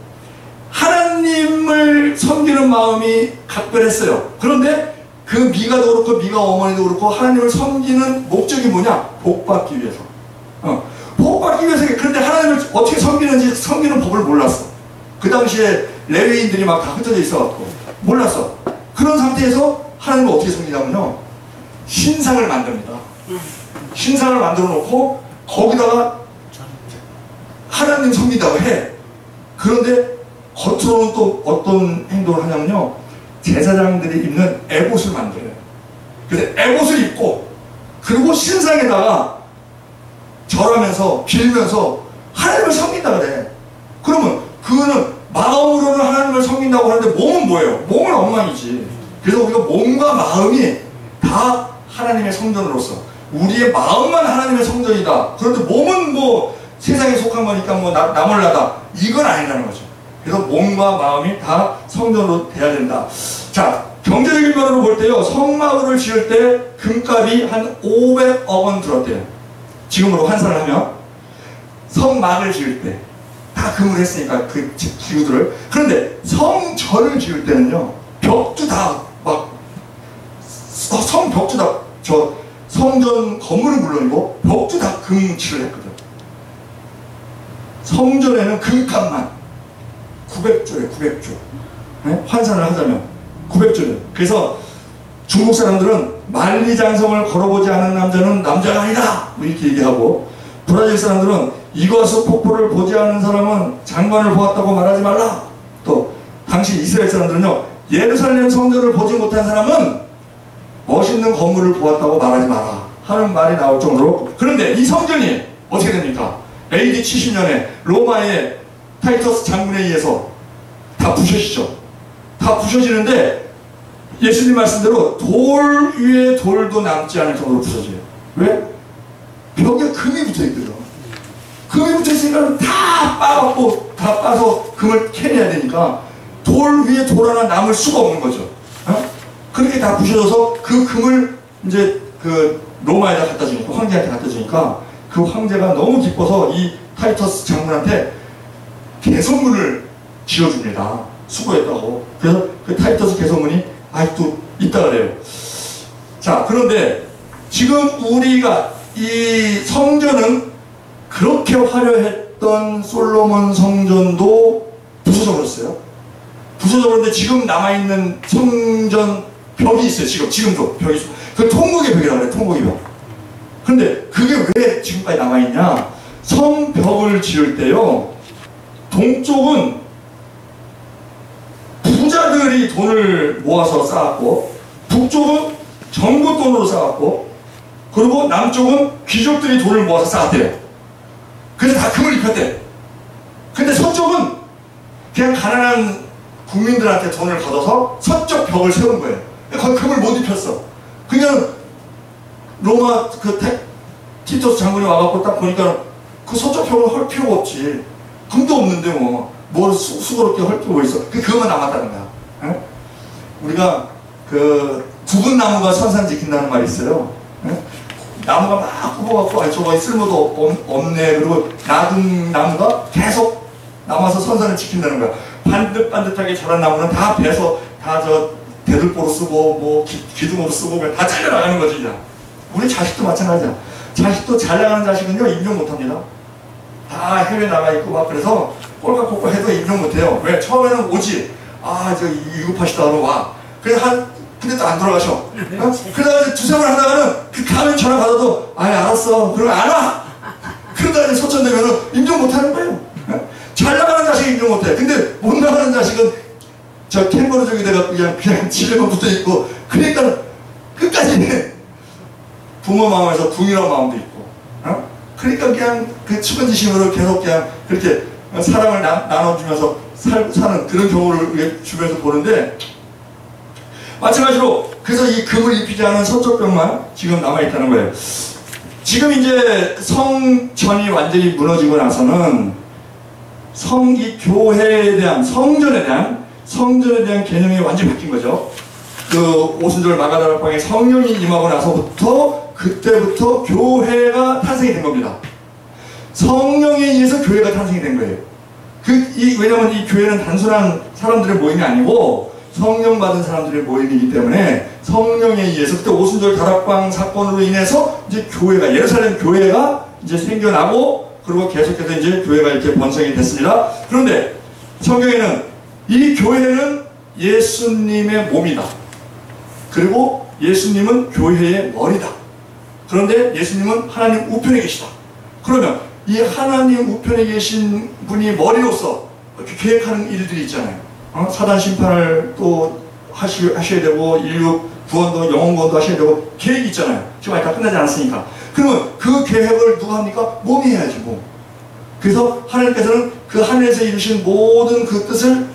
하나님을 섬기는 마음이 각별했어요. 그런데 그 미가도 그렇고 미가 어머니도 그렇고 하나님을 섬기는 목적이 뭐냐? 복받기 위해서. 복받기 위해서. 그런데 하나님을 어떻게 섬기는지 섬기는 법을 몰랐어. 그 당시에 레위인들이 막 다 흩어져 있어갖고 몰랐어. 그런 상태에서 하나님을 어떻게 섬기냐면요, 신상을 만듭니다. 신상을 만들어 놓고 거기다가 하나님 섬긴다고 해. 그런데 겉으로는 또 어떤 행동을 하냐면요, 제사장들이 입는 에봇을 만들어요. 그래서 에봇을 입고 그리고 신상에다가 절하면서 빌면서 하나님을 섬긴다 그래. 그러면 그거는 마음으로는 하나님을 섬긴다고 하는데 몸은 뭐예요? 몸은 엉망이지. 그래서 우리가 몸과 마음이 다 하나님의 성전으로서 우리의 마음만 하나님의 성전이다. 그런데 몸은 뭐 세상에 속한 거니까 뭐 나몰라다. 이건 아니라는 거죠. 그래서 몸과 마음이 다 성전으로 돼야 된다. 자, 경제적인 면으로 볼 때요, 성막을 지을 때 금값이 한 500억 원 들었대요. 지금으로 환산을 하면. 성막을 지을 때. 다 금을 했으니까 그 기구들을. 그런데 성전을 지을 때는요, 벽도 다 막, 성벽도 다, 성전 건물은 물론이고, 벽도 다 금칠을 했거든. 성전에는 금값만 900조에 900조. 네? 환산을 하자면 900조예요. 그래서 중국 사람들은 만리장성을 걸어보지 않은 남자는 남자가 아니다, 뭐 이렇게 얘기하고, 브라질 사람들은 이과수 폭포를 보지 않은 사람은 장관을 보았다고 말하지 말라. 또 당시 이스라엘 사람들은요, 예루살렘 성전을 보지 못한 사람은 멋있는 건물을 보았다고 말하지 마라 하는 말이 나올 정도로. 그런데 이 성전이 어떻게 됩니까? AD 70년에 로마의 타이터스 장군에 의해서 다 부셔지죠. 다 부셔지는데 예수님 말씀대로 돌 위에 돌도 남지 않을 정도로 부서져요. 왜? 벽에 금이 붙어있거든. 금이 붙어있으니까 다 빠갖고 다 빠서 금을 캐내야 되니까 돌 위에 돌 하나 남을 수가 없는 거죠. 어? 그렇게 다 부셔져서 그 금을 이제 그 로마에다 갖다 주니까, 황제한테 갖다 주니까 그 황제가 너무 기뻐서 이 타이터스 장군한테 개선문을 지어줍니다. 수고했다고. 그래서 그 타이터스 개선문이 아직도 있다 그래요. 자, 그런데 지금 우리가 이 성전은 그렇게 화려했던 솔로몬 성전도 부서져 버렸어요. 부서져 버렸는데 지금 남아있는 성전 벽이 있어요. 지금도 벽이 있어요. 그 통곡의 벽이라고 그래요. 통곡의 벽. 그런데 그게 왜 지금까지 남아있냐? 성벽을 지을 때요, 동쪽은 부자들이 돈을 모아서 쌓았고, 북쪽은 정부 돈으로 쌓았고, 그리고 남쪽은 귀족들이 돈을 모아서 쌓았대요. 그래서 다 금을 입혔대. 근데 서쪽은 그냥 가난한 국민들한테 돈을 걷어서 서쪽 벽을 세운 거예요. 거기 금을 못 입혔어. 그냥 로마 그 티토스 장군이 와갖고 딱 보니까 그 서쪽 벽을 헐 필요가 없지. 금도 없는데 뭘 수고롭게 헐 필요가 있어. 그거만 남았다는 거야. 에? 우리가 그 굵은 나무가 선산 지킨다는 말이 있어요. 에? 나무가 막 뽑아갖고 저거 쓸모도 없네. 그리고 놔둔 나무가 계속 남아서 선산을 지킨다는 거야. 반듯반듯하게 자란 나무는 다 베서 다 대들보로 쓰고 뭐 기둥으로 쓰고 다 잘려나가는 거지. 이제. 우리 자식도 마찬가지야. 자식도 잘 나가는 자식은요, 인정 못합니다. 다 해외 나가 있고 막 그래서 꼴깍꼴깍 해도 인정 못해요. 왜? 처음에는 오지. 저 유급하시다 하러 와. 근데 또 안 돌아가셔. 어? 그러다가 이제 두세 번 하다가는 그 다음에 전화 받아도 알았어. 그러면 안 와. 그러다가 이제 소천되면은 인정 못하는 거예요. 어? 잘 나가는 자식은 인정 못해. 근데 못 나가는 자식은 저 캥거루족이 돼가 그냥 집에만 붙어 있고, 그러니까 끝까지 부모 마음에서 붕이라는 마음도 있고, 어? 그러니까 그냥 그 측은지심으로 계속 그냥 그렇게 사랑을 나눠주면서 사는 그런 경우를 주변에서 보는데, 마찬가지로 그래서 이 금을 입히지 않은 서쪽 벽만 지금 남아있다는 거예요. 지금 이제 성전이 완전히 무너지고 나서는 이 교회에 대한 성전에 대한 개념이 완전히 바뀐 거죠. 그 오순절 마가다락방에 성령이 임하고 나서부터 그때부터 교회가 탄생이 된 겁니다. 성령에 의해서 교회가 탄생이 된 거예요. 왜냐하면 이 교회는 단순한 사람들의 모임이 아니고 성령 받은 사람들의 모임이기 때문에 성령에 의해서 그때 오순절 다락방 사건으로 인해서 이제 교회가, 예루살렘 교회가 이제 생겨나고, 그리고 계속해서 이제 교회가 이렇게 번성이 됐습니다. 그런데 성경에는 이 교회는 예수님의 몸이다. 그리고 예수님은 교회의 머리다. 그런데 예수님은 하나님 우편에 계시다. 그러면 이 하나님 우편에 계신 분이 머리로서 이렇게 계획하는 일들이 있잖아요. 사단 심판을 또 하셔야 되고, 인류 구원도, 영혼 구원도 하셔야 되고, 계획이 있잖아요. 지금 아직 다 끝나지 않았으니까. 그러면 그 계획을 누가 합니까? 몸이 해야지, 몸. 그래서 하나님께서는 그 하늘에서 이루신 모든 그 뜻을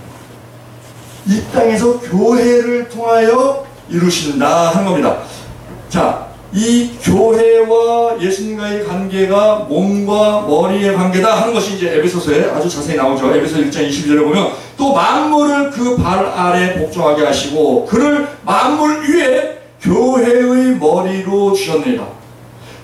이 땅에서 교회를 통하여 이루신다 하는 겁니다. 자, 이 교회와 예수님과의 관계가 몸과 머리의 관계다 하는 것이 이제 에베소서에 아주 자세히 나오죠. 에베소 1장 22절에 보면 또 만물을 그 발 아래 복종하게 하시고 그를 만물 위에 교회의 머리로 주셨느니라.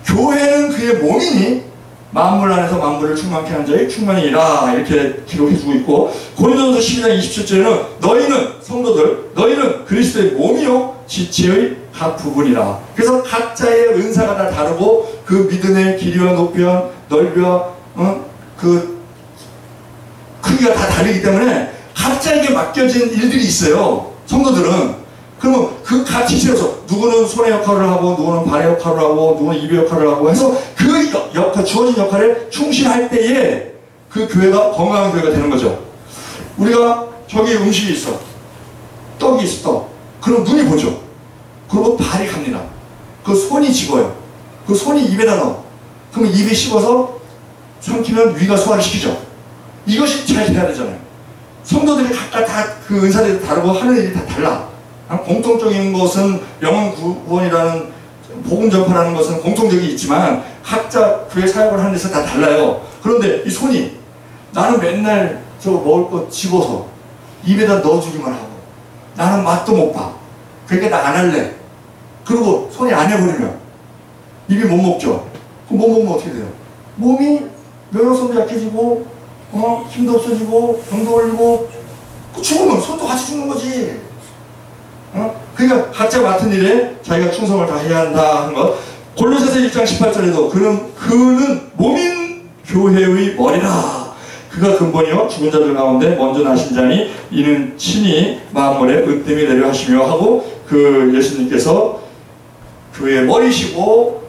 교회는 그의 몸이니 만물 안에서 만물을 충만케 하는 자의 충만이라 이렇게 기록해주고 있고 고린도전서 12장 27절에는 너희는 성도들 너희는 그리스도의 몸이요 지체의 각 부분이라. 그래서 각자의 은사가 다 다르고 그 믿음의 길이와 높이와 넓이와 그 크기가 다 다르기 때문에 각자에게 맡겨진 일들이 있어요. 성도들은. 그러면 그 각 지체로서 누구는 손의 역할을 하고 누구는 발의 역할을 하고 누구는 입의 역할을 하고 해서 그 역할, 주어진 역할에 충실할 때에 그 교회가 건강한 교회가 되는 거죠. 우리가 저기 음식이 있어. 떡이 있어. 떡. 그럼 눈이 보죠. 그리고 발이 갑니다. 그 손이 집어요. 그 손이 입에다 넣어. 그러면 입이 씹어서 삼키면 위가 소화를 시키죠. 이것이 잘 돼야 되잖아요. 성도들이 각각 다 그 은사들이 다르고 하는 일이 다 달라. 공통적인 것은 영혼 구원이라는 복음 전파라는 것은 공통적이 있지만 각자 교회 사역을 하는 데서 다 달라요. 그런데 이 손이 나는 맨날 저거 먹을 거 집어서 입에다 넣어주기만 하고 나는 맛도 못 봐. 그러니까 나 안 할래. 그리고 손이 안 해버리면 입이 못 먹죠. 그럼 못 먹으면 어떻게 돼요? 몸이 면역성도 약해지고 힘도 없어지고 병도 걸리고 죽으면 손도 같이 죽는 거지. 그러니까 각자 맡은 일에 자기가 충성을 다해야 한다 하는 것. 골로새서 1장 18절에도 그는 몸인 교회의 머리라. 그가 근본이요 죽은 자들 가운데 먼저 나신 자니 이는 친히 만물에 으뜸이 되려 하시며 하고 그 예수님께서 교회의 머리시고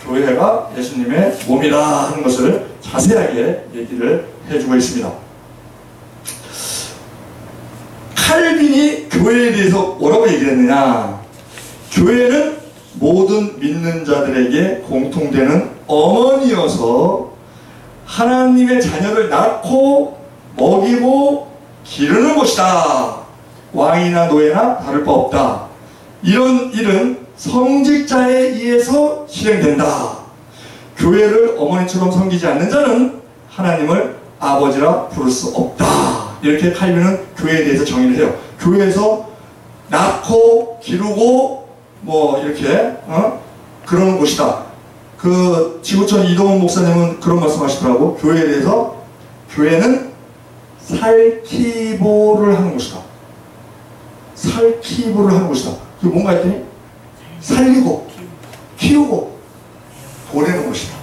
교회가 예수님의 몸이라 하는 것을 자세하게 얘기를 해주고 있습니다. 칼빈이 교회에 대해서 뭐라고 얘기를 했느냐. 교회는 모든 믿는 자들에게 공통되는 어머니여서 하나님의 자녀를 낳고 먹이고 기르는 곳이다. 왕이나 노예나 다를 바 없다. 이런 일은 성직자에 의해서 실행된다. 교회를 어머니처럼 섬기지 않는 자는 하나님을 아버지라 부를 수 없다. 이렇게 칼빈은 교회에 대해서 정의를 해요. 교회에서 낳고 기르고 뭐 이렇게 그러는 곳이다. 그 지구촌 이동훈 목사님은 그런 말씀하시더라고. 교회에 대해서 교회는 살키보를 하는 곳이다. 살키보를 하는 곳이다. 그게 뭔가 했더니 살리고 키우고 보내는 곳이다.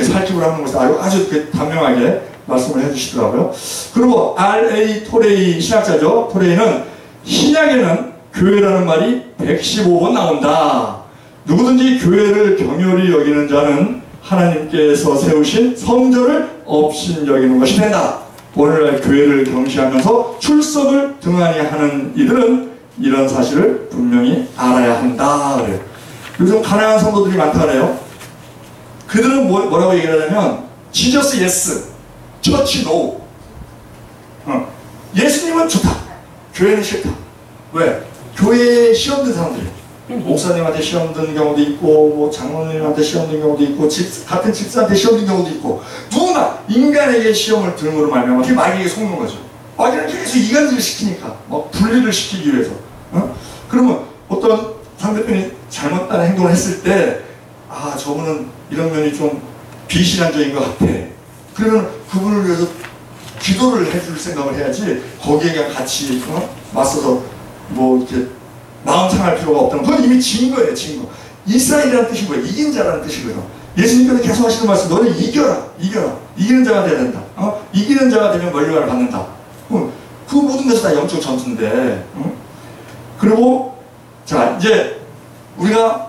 살키보를 하는 곳이다. 아주 단명하게 말씀을 해주시더라고요. 그리고 R.A. 토레이 신학자죠. 토레이는 신약에는 교회라는 말이 115번 나온다. 누구든지 교회를 경홀히 여기는 자는 하나님께서 세우신 성전을 업신여기는 것이 된다. 오늘날 교회를 경시하면서 출석을 등한히 하는 이들은 이런 사실을 분명히 알아야 한다. 그래요. 요즘 가난한 성도들이 많다 그래요. 그들은 뭐라고 얘기를 하냐면 지저스 예스, 처치 노. 예수님은 좋다. 교회는 싫다. 왜? 교회에 시험 든 사람들이에요. 목사님한테 시험 든 경우도 있고 뭐 장로님한테 시험 든 경우도 있고 같은 집사한테 시험 든 경우도 있고 누군가 인간에게 시험을 드는 걸로 말미암아 그게 마귀에게 속는 거죠. 마귀는 계속 이간질을 시키니까 막 분리를 시키기 위해서. 그러면 어떤 상대편이 잘못된 행동을 했을 때 아 저분은 이런 면이 좀 비신앙적인 것 같아. 그러면 그분을 위해서 기도를 해줄 생각을 해야지 거기에 그냥 같이 맞서서 뭐 이렇게 마음 상할 필요가 없다는 그건 이미 진 거예요. 진 거. 이스라엘이라는 뜻인 거예요. 이긴 자라는 뜻이거든. 예수님께서 계속 하시는 말씀 너는 이겨라. 이기는 자가 돼야 된다. 이기는 자가 되면 면류관을 받는다. 그 모든 것이 다 영적 전투인데. 그리고 자 이제 우리가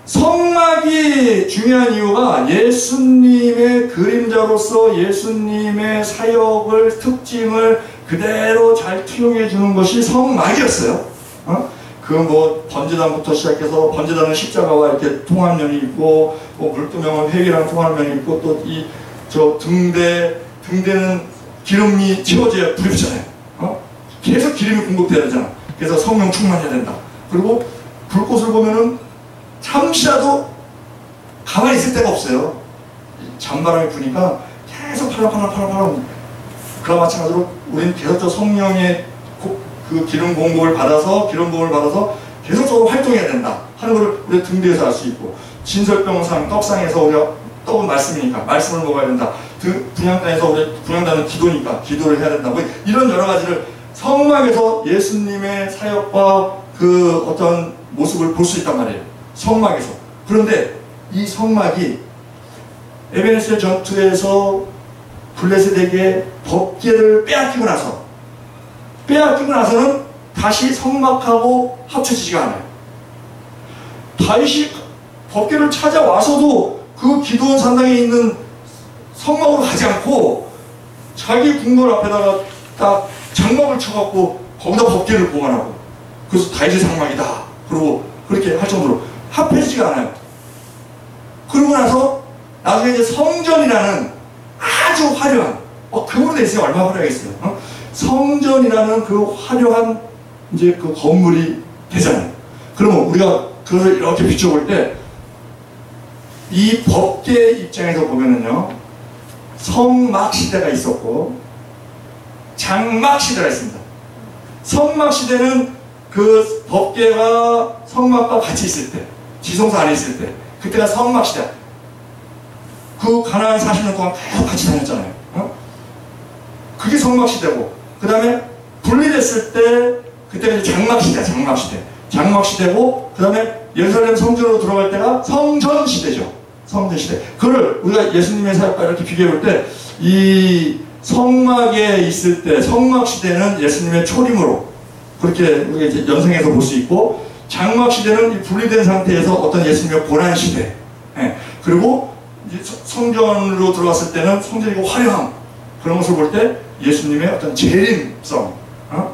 성막이 중요한 이유가 예수님의 그림자로서 예수님의 사역을 특징을 그대로 잘 투영해 주는 것이 성막이었어요. 그 뭐 번제단부터 시작해서 번제단은 십자가와 이렇게 통한 면이 있고, 뭐 물두명은 회개랑 통한 면이 있고, 또 이 저 등대는 기름이 채워져야 불이 붙잖아요. 계속 기름이 공급돼야 되잖아. 그래서 성령 충만해야 된다. 그리고 불꽃을 보면은 잠시라도 가만히 있을 데가 없어요. 잔바람이 부니까 계속 팔랑팔랑. 그와 마찬가지로 우리는 계속적으로 성령의 그 기름 공급을 받아서 계속적으로 활동해야 된다 하는 것을 우리 등대에서 알 수 있고, 진설병상 떡상에서 우리가 떡은 말씀이니까 말씀을 먹어야 된다. 분향단에서 우리 분향단은 기도니까 기도를 해야 된다. 뭐 이런 여러 가지를 성막에서 예수님의 사역과 그 어떤 모습을 볼 수 있단 말이에요. 성막에서. 그런데 이 성막이 에베네스의 전투에서 블레셋에게 법궤를 빼앗기고 나서는 다시 성막하고 합쳐지지가 않아요. 다윗이 법궤를 찾아와서도 그 기드온 산당에 있는 성막으로 가지 않고 자기 궁궐 앞에다가 딱 장막을 쳐갖고 거기다 법궤를 보관하고, 그래서 다윗의 성막이다 그러고 그렇게 할 정도로 합해지지가 않아요. 그러고 나서 나중에 이제 성전이라는 아주 화려한, 금으로 돼 있으면 얼마나 화려하겠어요. 성전이라는 그 화려한 이제 그 건물이 되잖아요. 그러면 우리가 그것을 이렇게 비춰볼 때 이 법궤 입장에서 보면은요, 성막 시대가 있었고 장막 시대가 있습니다. 성막 시대는 그 법궤가 성막과 같이 있을 때, 지성소 안에 있을 때, 그때가 성막 시대. 그 가나안 40년 동안 계속 같이 다녔잖아요. 그게 성막 시대고, 그 다음에 분리됐을 때 그때가 이제 장막 시대고, 그 다음에 예루살렘 성전으로 들어갈 때가 성전 시대죠. 성전 시대. 그걸 우리가 예수님의 사역과 이렇게 비교해 볼 때, 이 성막에 있을 때 성막 시대는 예수님의 초림으로 그렇게 우리가 이제 연상해서 볼 수 있고, 장막 시대는 이 분리된 상태에서 어떤 예수님의 고난 시대. 그리고 이제 성전으로 들어갔을 때는 성전이고 화려함, 그런 것을 볼 때 예수님의 어떤 재림성,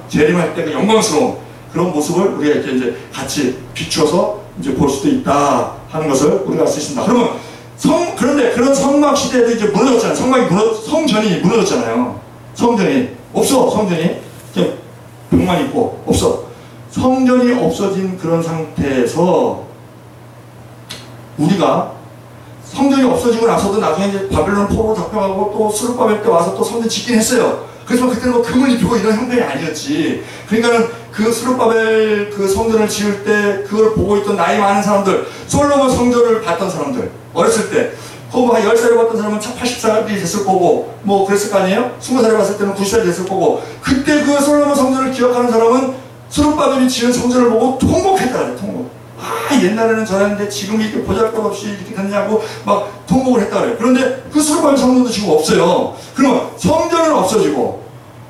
재림할 때 그 영광스러운 그런 모습을 우리가 이렇게 이제 같이 비추어서 이제 볼 수도 있다 하는 것을 우리가 알 수 있습니다. 그러면 그런데 그런 성막 시대에도 이제 무너졌잖아요. 성전이 무너졌잖아요. 성전이 없어. 성전이 그냥 벽만 있고 없어. 성전이 없어진 그런 상태에서 우리가 성전이 없어지고 나서도 나중에 이제 바벨론 포로 잡혀가고 또 스룹바벨 때 와서 또 성전 짓긴 했어요. 그래서 그때는 뭐 금을 입히고 이런 형편이 아니었지. 그러니까는 그 스룹바벨 그 성전을 지을 때 그걸 보고 있던 나이 많은 사람들, 솔로몬 성전을 봤던 사람들, 어렸을 때 그거 한 10살에 봤던 사람은 80살이 됐을 거고, 뭐 그랬을 거 아니에요? 20살에 봤을 때는 90살이 됐을 거고, 그때 그 솔로몬 성전을 기억하는 사람은 스룹바벨이 지은 성전을 보고 통곡했다 그래. 통곡. 옛날에는 저랬는데 지금 이렇게 보잘것없이 이렇게 됐냐고 막 통곡을 했다 그래요. 그런데 그 스룹바벨 성전도 지금 없어요. 그러면 성전은 없어지고,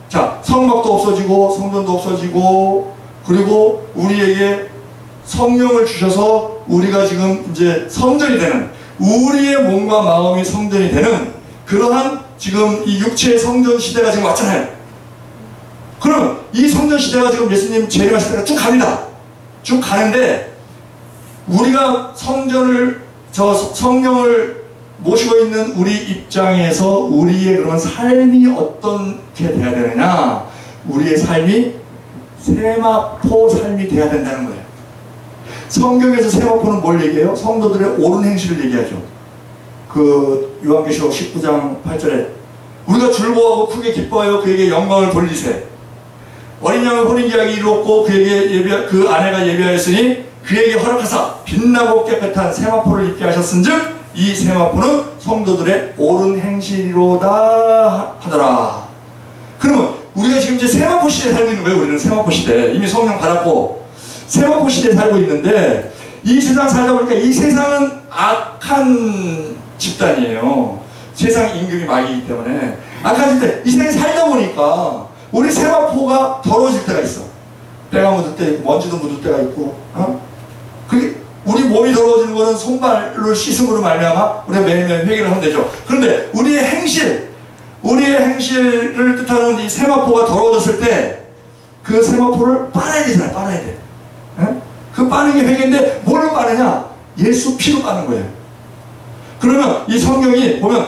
자, 성막도 없어지고 성전도 없어지고, 그리고 우리에게 성령을 주셔서 우리가 지금 이제 성전이 되는, 우리의 몸과 마음이 성전이 되는 그러한 지금 이 육체의 성전 시대가 지금 왔잖아요. 그럼 이 성전 시대가 지금 예수님 재림하실 때가 쭉 갑니다. 쭉 가는데, 우리가 성령을 모시고 있는 우리 입장에서 우리의 그런 삶이 어떻게 돼야 되느냐, 우리의 삶이 세마포 삶이 돼야 된다는 거예요. 성경에서 세마포는 뭘 얘기해요? 성도들의 옳은 행실을 얘기하죠. 그 요한계시록 19장 8절에 우리가 즐거워하고 크게 기뻐하여 그에게 영광을 돌리세. 어린 양을 혼인 계약이 이루었고 그 아내가 예비하였으니 그에게 허락하사 빛나고 깨끗한 세마포를 입게 하셨은즉 이 세마포는 성도들의 옳은 행실이로다 하더라. 그러면 우리가 지금 이제 세마포 시대에 살고 있는 거예요. 우리는 세마포 시대, 이미 성령 받았고 세마포 시대에 살고 있는데, 이 세상 살다 보니까 이 세상은 악한 집단이에요. 세상 임금이 마귀이기 때문에 악한 집단. 이 세상에 살다 보니까 우리 세마포가 더러워질 때가 있어. 때가 묻을 때 있고 먼지도 묻을 때가 있고, 그게 우리 몸이 더러워지는 것은 손발로 씻음으로 말미암아 우리가 매일매일 회개를 하면 되죠. 그런데 우리의 행실을 뜻하는 이 세마포가 더러워졌을 때 그 세마포를 빨아야 되잖아요. 빨아야 돼. 그 빠는 게 회개인데 뭘로 빠느냐? 예수 피로 빠는 거예요. 그러면 이 성경이 보면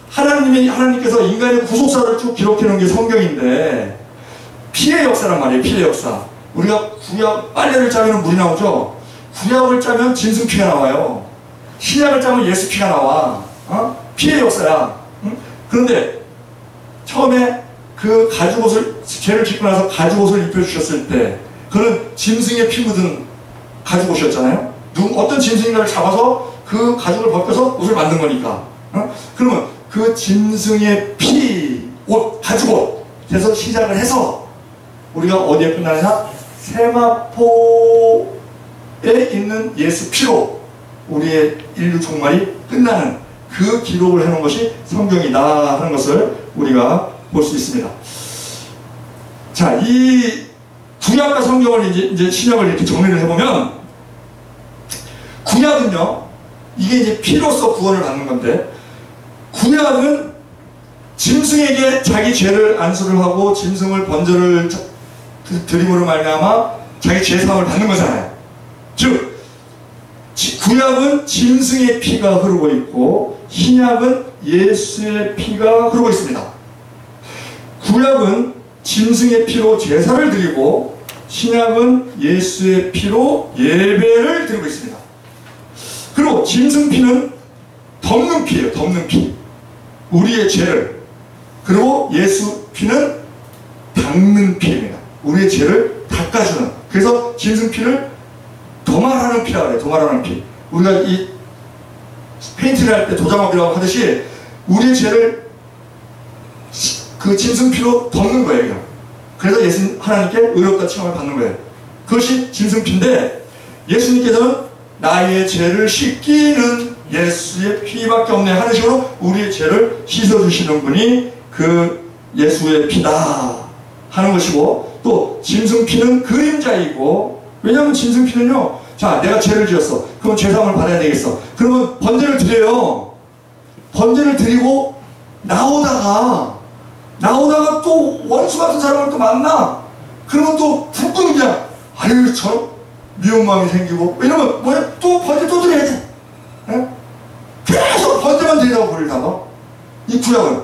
하나님께서 인간의 구속사를 쭉 기록해 놓은 게 성경인데 피의 역사란 말이에요. 피의 역사. 우리가 구약 빨래를 짜면 물이 나오죠. 구약을 짜면 짐승 피가 나와요. 신약을 짜면 예수 피가 나와. 피의 역사야. 그런데 처음에 그 가죽옷을 죄를 짓고 나서 가죽옷을 입혀주셨을 때 그는 짐승의 피 묻은 가죽옷이었잖아요. 어떤 짐승인가를 잡아서 그 가죽을 벗겨서 옷을 만든 거니까. 그러면 그 짐승의 피, 옷, 가죽옷에서 시작을 해서 우리가 어디에 끝나느냐? 세마포에 있는 예수 피로 우리의 인류 종말이 끝나는 그 기록을 해놓은 것이 성경이다 하는 것을 우리가 볼 수 있습니다. 자, 이 구약과 성경을 이제 신약을 이렇게 정리를 해보면 구약은요, 이게 이제 피로서 구원을 받는 건데 구약은 짐승에게 자기 죄를 안수를 하고 짐승을 번제를 드림으로 말미암아 자기 죄사함을 받는 거잖아요. 즉 구약은 짐승의 피가 흐르고 있고 신약은 예수의 피가 흐르고 있습니다. 구약은 짐승의 피로 제사를 드리고 신약은 예수의 피로 예배를 드리고 있습니다. 그리고 짐승 피는 덮는 피예요. 덮는 피. 우리의 죄를. 그리고 예수 피는 닦는 피입니다. 우리의 죄를 닦아주는. 그래서 짐승 피를 도말하는 피라고 해요. 도말하는 피. 우리가 이 페인트를 할 때 도장업이라고 하듯이 우리의 죄를 그 짐승 피로 덮는 거예요. 그래서 하나님께 의롭다 칭함을 받는 거예요. 그것이 짐승 피인데 예수님께서는 나의 죄를 씻기는 예수의 피밖에 없네 하는 식으로 우리의 죄를 씻어주시는 분이 그 예수의 피다 하는 것이고, 또 짐승 피는 그림자이고, 왜냐하면 짐승 피는요, 자 내가 죄를 지었어. 그럼 죄사함을 받아야 되겠어. 그러면 번제를 드려요. 번제를 드리고 나오다가 또 원수 같은 사람을 또 만나. 그러면 또 불끈 그냥 아유 저 미움마음이 생기고, 왜냐면 뭐야, 또 번제 또 드려야지. 에? 계속 번제만 드리다가 버리다가 이 구약은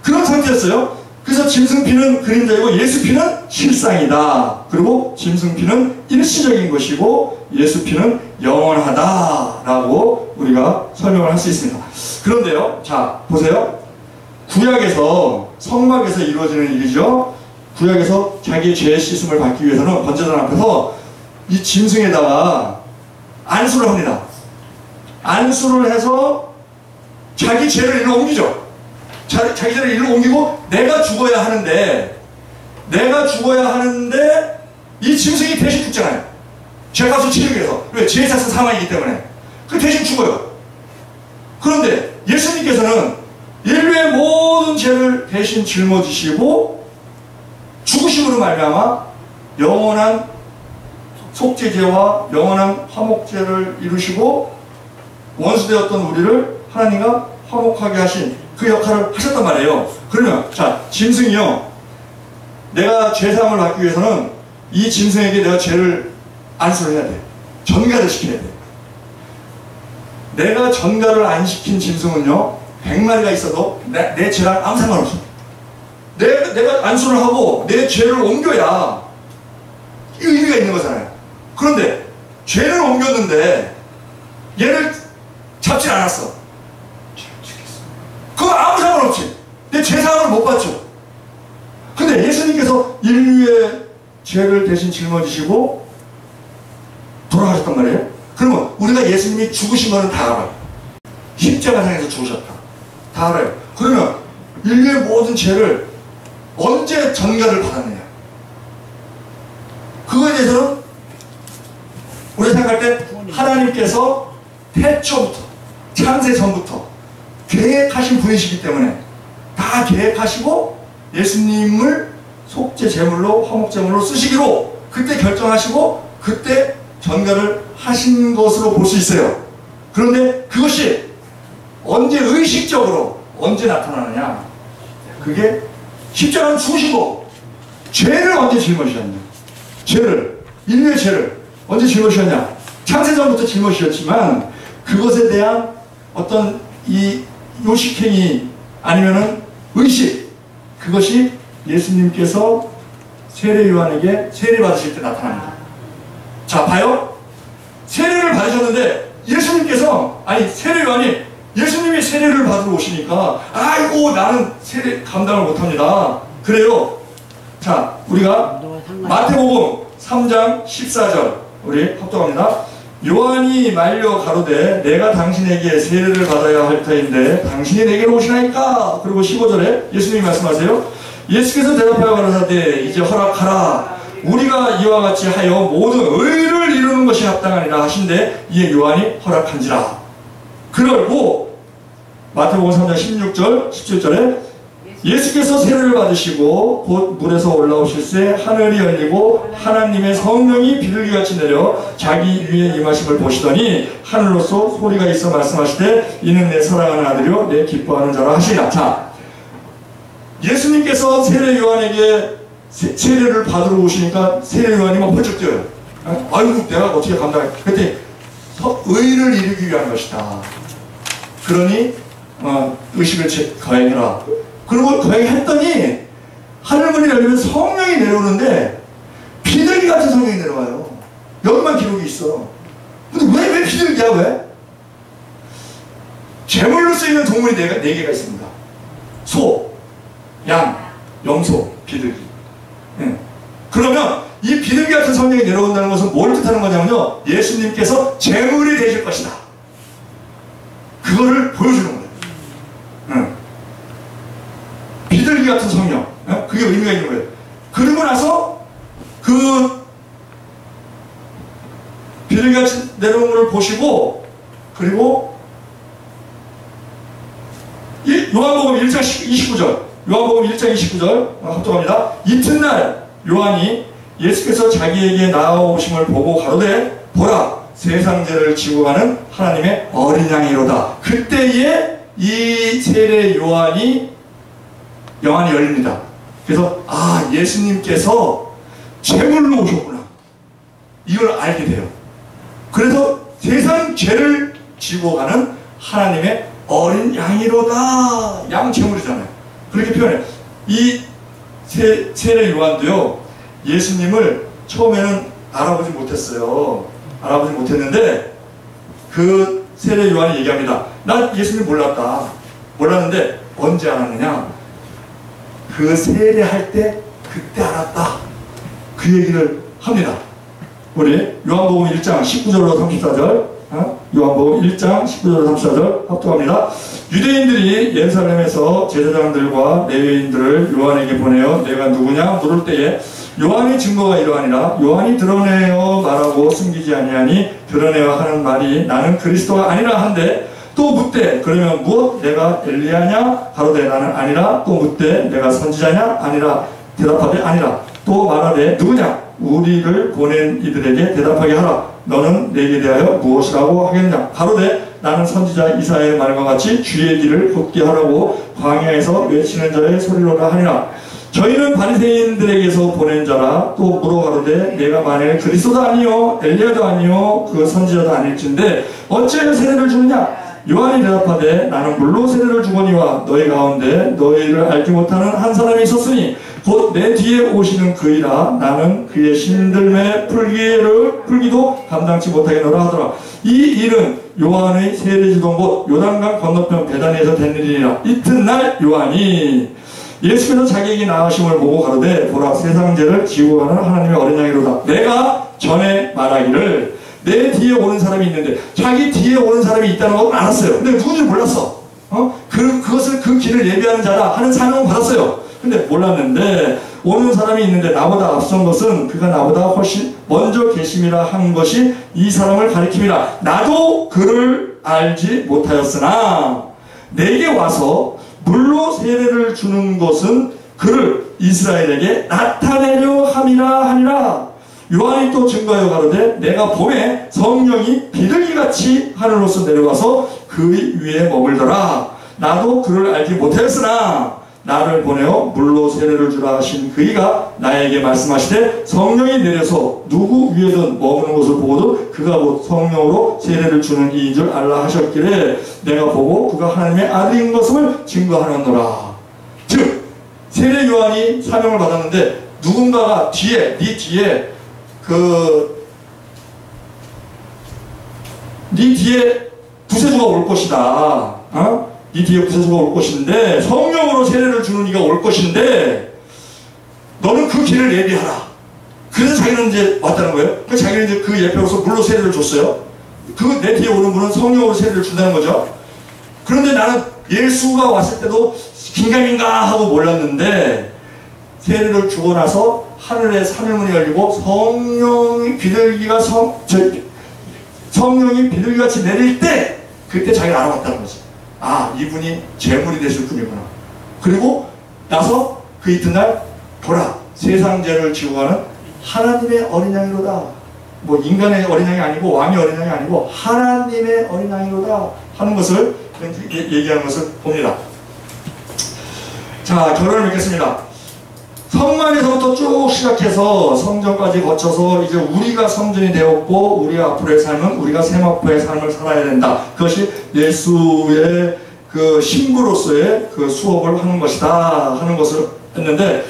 그런 상태였어요. 그래서 짐승 피는 그림자이고 예수 피는 실상이다. 그리고 짐승 피는 일시적인 것이고 예수 피는 영원하다라고 우리가 설명을 할 수 있습니다. 그런데요, 자 보세요. 구약에서 성막에서 이루어지는 일이죠. 구약에서 자기의 죄의 씻음을 받기 위해서는 번제단 앞에서 이 짐승에다가 안수를 합니다. 안수를 해서 자기 죄를 일로 옮기죠. 자기 죄를 일로 옮기고 내가 죽어야 하는데 이 짐승이 대신 죽잖아요. 죄값을 치르기 위해서. 왜? 죄에 찼은 사망이기 때문에. 그 대신 죽어요. 그런데 예수님께서는 인류의 모든 죄를 대신 짊어지시고 죽으심으로 말미암아 영원한 속죄제와 영원한 화목제를 이루시고 원수되었던 우리를 하나님과 화목하게 하신 그 역할을 하셨단 말이에요. 그러면 자, 짐승이요, 내가 죄사함을 받기 위해서는 이 짐승에게 내가 죄를 안수를 해야 돼. 전가를 시켜야 돼. 내가 전가를 안 시킨 짐승은요 100마리가 있어도 내 죄랑 아무 상관없어. 내가 안수를 하고 내 죄를 옮겨야 의미가 있는 거잖아요. 그런데 죄를 옮겼는데 얘를 잡진 않았어. 그거 아무 상관없지. 내 죄사함을 못 받죠. 근데 예수님께서 인류의 죄를 대신 짊어지시고 돌아가셨단 말이에요. 그러면 우리가 예수님이 죽으신 거는 다 알아요. 십자가상에서 죽으셨다. 다 알아요. 그러면 인류의 모든 죄를 언제 전가를 받았느냐? 그거에 대해서는 우리가 생각할 때 하나님께서 태초부터, 창세 전부터 계획하신 분이시기 때문에 다 계획하시고 예수님을 속죄 제물로, 화목 제물로 쓰시기로 그때 결정하시고 그때 전가를 하신 것으로 볼 수 있어요. 그런데 그것이 언제 의식적으로 언제 나타나느냐? 그게 십자가는 죽으시고 죄를 언제 짊어지셨냐? 죄를, 인류의 죄를 언제 질못이었냐? 창세전부터 질못이었지만 그것에 대한 어떤 이 요식행위 아니면은 의식, 그것이 예수님께서 세례 요한에게 세례 받으실 때 나타납니다. 자, 봐요. 세례를 받으셨는데 예수님께서, 아니 세례 요한이 예수님이 세례를 받으러 오시니까 아이고 나는 세례 감당을 못합니다. 그래요. 자, 우리가 마태복음 3장 14절 우리 합독합니다. 요한이 말려 가로되 내가 당신에게 세례를 받아야 할 터인데 당신이 내게로 오시나이까? 그리고 15절에 예수님이 말씀하세요. 예수께서 대답하여 가라사대 이제 허락하라. 우리가 이와 같이 하여 모든 의를 이루는 것이 합당하니라 하신데 이에 요한이 허락한지라. 그러고 마태복음 3장 16절 17절에 예수께서 세례를 받으시고 곧 물에서 올라오실새 하늘이 열리고 하나님의 성령이 비둘기같이 내려 자기 위에 임하심을 보시더니 하늘로서 소리가 있어 말씀하시되 이는 내 사랑하는 아들이요 내 기뻐하는 자라 하시니라. 자, 예수님께서 세례 요한에게 세례를 받으러 오시니까 세례 요한이 막 펄쩍 뛰어요. 아이고 내가 어떻게 감당해. 그때 의를 이루기 위한 것이다. 그러니 의식을 거행해라. 그리고 거행했더니 하늘문이 열리면 성령이 내려오는데 비둘기 같은 성령이 내려와요. 여기만 기록이 있어. 근데 왜 비둘기야? 왜? 제물로 쓰이는 동물이 네 개가 있습니다. 소, 양, 염소, 비둘기. 그러면 이 비둘기 같은 성령이 내려온다는 것은 뭘 뜻하는 거냐면요, 예수님께서 제물이 되실 것이다. 그거를 보여주는 거예요. 비둘기 같은 성령, 그게 의미가 있는 거예요. 그러고 나서 그 비둘기같이 내려오는 것을 보시고, 그리고 요한복음 1장 29절 요한복음 1장 29절 합독합니다. 이튿날 요한이 예수께서 자기에게 나아오심을 보고 가로되 보라 세상 죄를 지고 가는 하나님의 어린 양이로다. 그때에 이 세례 요한이 열립니다. 그래서 아, 예수님께서 제물로 오셨구나, 이걸 알게 돼요. 그래서 세상 죄를 지고 가는 하나님의 어린 양이로다. 양 제물이잖아요. 그렇게 표현해요. 이 세례 요한도요, 예수님을 처음에는 알아보지 못했어요. 알아보지 못했는데 그 세례 요한이 얘기합니다. 난 예수님 몰랐는데 언제 알았느냐? 그 세례할 때 그때 알았다. 그 얘기를 합니다. 우리 요한복음 1장 19절로 34절 요한복음 1장 19절로 34절 합독합니다. 유대인들이 예루살렘에서 제사장들과 레위인들을 요한에게 보내어 내가 누구냐 물을 때에 요한의 증거가 이러하니라. 요한이 드러내어 말하고 숨기지 아니하니 드러내어 하는 말이 나는 그리스도가 아니라 한데 또 묻되 그러면 무엇? 내가 엘리야냐? 가로되 나는 아니라. 또 묻되 내가 선지자냐? 아니라. 대답하되 아니라. 또 말하되 누구냐? 우리를 보낸 이들에게 대답하게 하라. 너는 내게 대하여 무엇이라고 하겠냐? 가로되 나는 선지자 이사야의 말과 같이 주의 길을 걷게 하라고 광야에서 외치는 자의 소리로라 하니라. 저희는 바리새인들에게서 보낸 자라. 또 물어 가로되 내가 만일 그리스도도 아니요 엘리야도 아니요 그 선지자도 아닐진데 어찌하여 세례를 주느냐? 요한이 대답하되 나는 물로 세례를 주거니와 너희 가운데 너희를 알지 못하는 한 사람이 있었으니 곧 내 뒤에 오시는 그이라. 나는 그의 신들매 풀기도 감당치 못하겠노라 하더라. 이 일은 요한의 세례 주던 곳 요단강 건너편 베다니에서 된 일이니라. 이튿날 요한이 예수께서 자기에게 나으심을 보고 가로되 보라 세상 죄를 지고 가는 하나님의 어린 양이로다. 내가 전에 말하기를 내 뒤에 오는 사람이 있는데, 자기 뒤에 오는 사람이 있다는 건 알았어요. 근데 누군지 몰랐어. 그것을 그 길을 예비하는 자라 하는 사명을 받았어요. 근데 몰랐는데 오는 사람이 있는데 나보다 앞선 것은 그가 나보다 훨씬 먼저 계심이라 한 것이 이 사람을 가리킴이라. 나도 그를 알지 못하였으나 내게 와서 물로 세례를 주는 것은 그를 이스라엘에게 나타내려 함이라 하니라. 요한이 또 증거하여 가로되 내가 봄에 성령이 비둘기같이 하늘로서 내려와서 그 위에 머물더라. 나도 그를 알지 못하였으나 나를 보내어 물로 세례를 주라 하신 그이가 나에게 말씀하시되 성령이 내려서 누구 위에든 머무는 것을 보고도 그가 곧 성령으로 세례를 주는 이인 줄 알라 하셨기에 내가 보고 그가 하나님의 아들인 것을 증거하노라. 즉 세례 요한이 사명을 받았는데 누군가가 뒤에 네 뒤에 네 뒤에 구세주가 올 것이다. 네 뒤에 구세주가 올 것인데 성령으로 세례를 주는 이가 올 것인데 너는 그 길을 예비하라. 그래서 자기는 이제 왔다는 거예요. 그래서 자기는 이제 그 예표로서 물로 세례를 줬어요. 그 내 뒤에 오는 분은 성령으로 세례를 준다는 거죠. 그런데 나는 예수가 왔을 때도 긴가민가 하고 몰랐는데 세례를 주고 나서 하늘의 하늘문이 열리고 성령이 비둘기같이 내릴 때 그때 자기가 알아봤다는 거지. 아, 이분이 제물이 되실 분이구나. 그리고 나서 그 이튿날 보라, 세상 죄를 지고 가는 하나님의 어린 양이로다. 뭐 인간의 어린 양이 아니고 왕의 어린 양이 아니고 하나님의 어린 양이로다 하는 것을 얘기하는 것을 봅니다. 자, 결론을 맺겠습니다. 성만에서부터 쭉 시작해서 성전까지 거쳐서 이제 우리가 성전이 되었고 우리 앞으로의 삶은 우리가 세마포의 삶을 살아야 된다. 그것이 예수의 그 신부로서의 그 수업을 하는 것이다 하는 것을 했는데,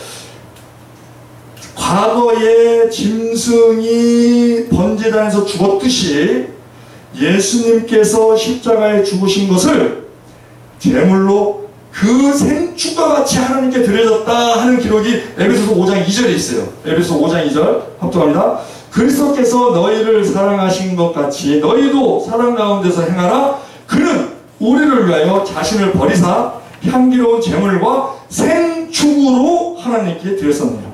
과거에 짐승이 번제단에서 죽었듯이 예수님께서 십자가에 죽으신 것을 제물로 그 생축과 같이 하나님께 드려졌다 하는 기록이 에베소서 5장 2절에 있어요. 에베소서 5장 2절 합독합니다. 그리스도께서 너희를 사랑하신 것 같이 너희도 사랑 가운데서 행하라. 그는 우리를 위하여 자신을 버리사 향기로운 제물과 생축으로 하나님께 드렸습니다.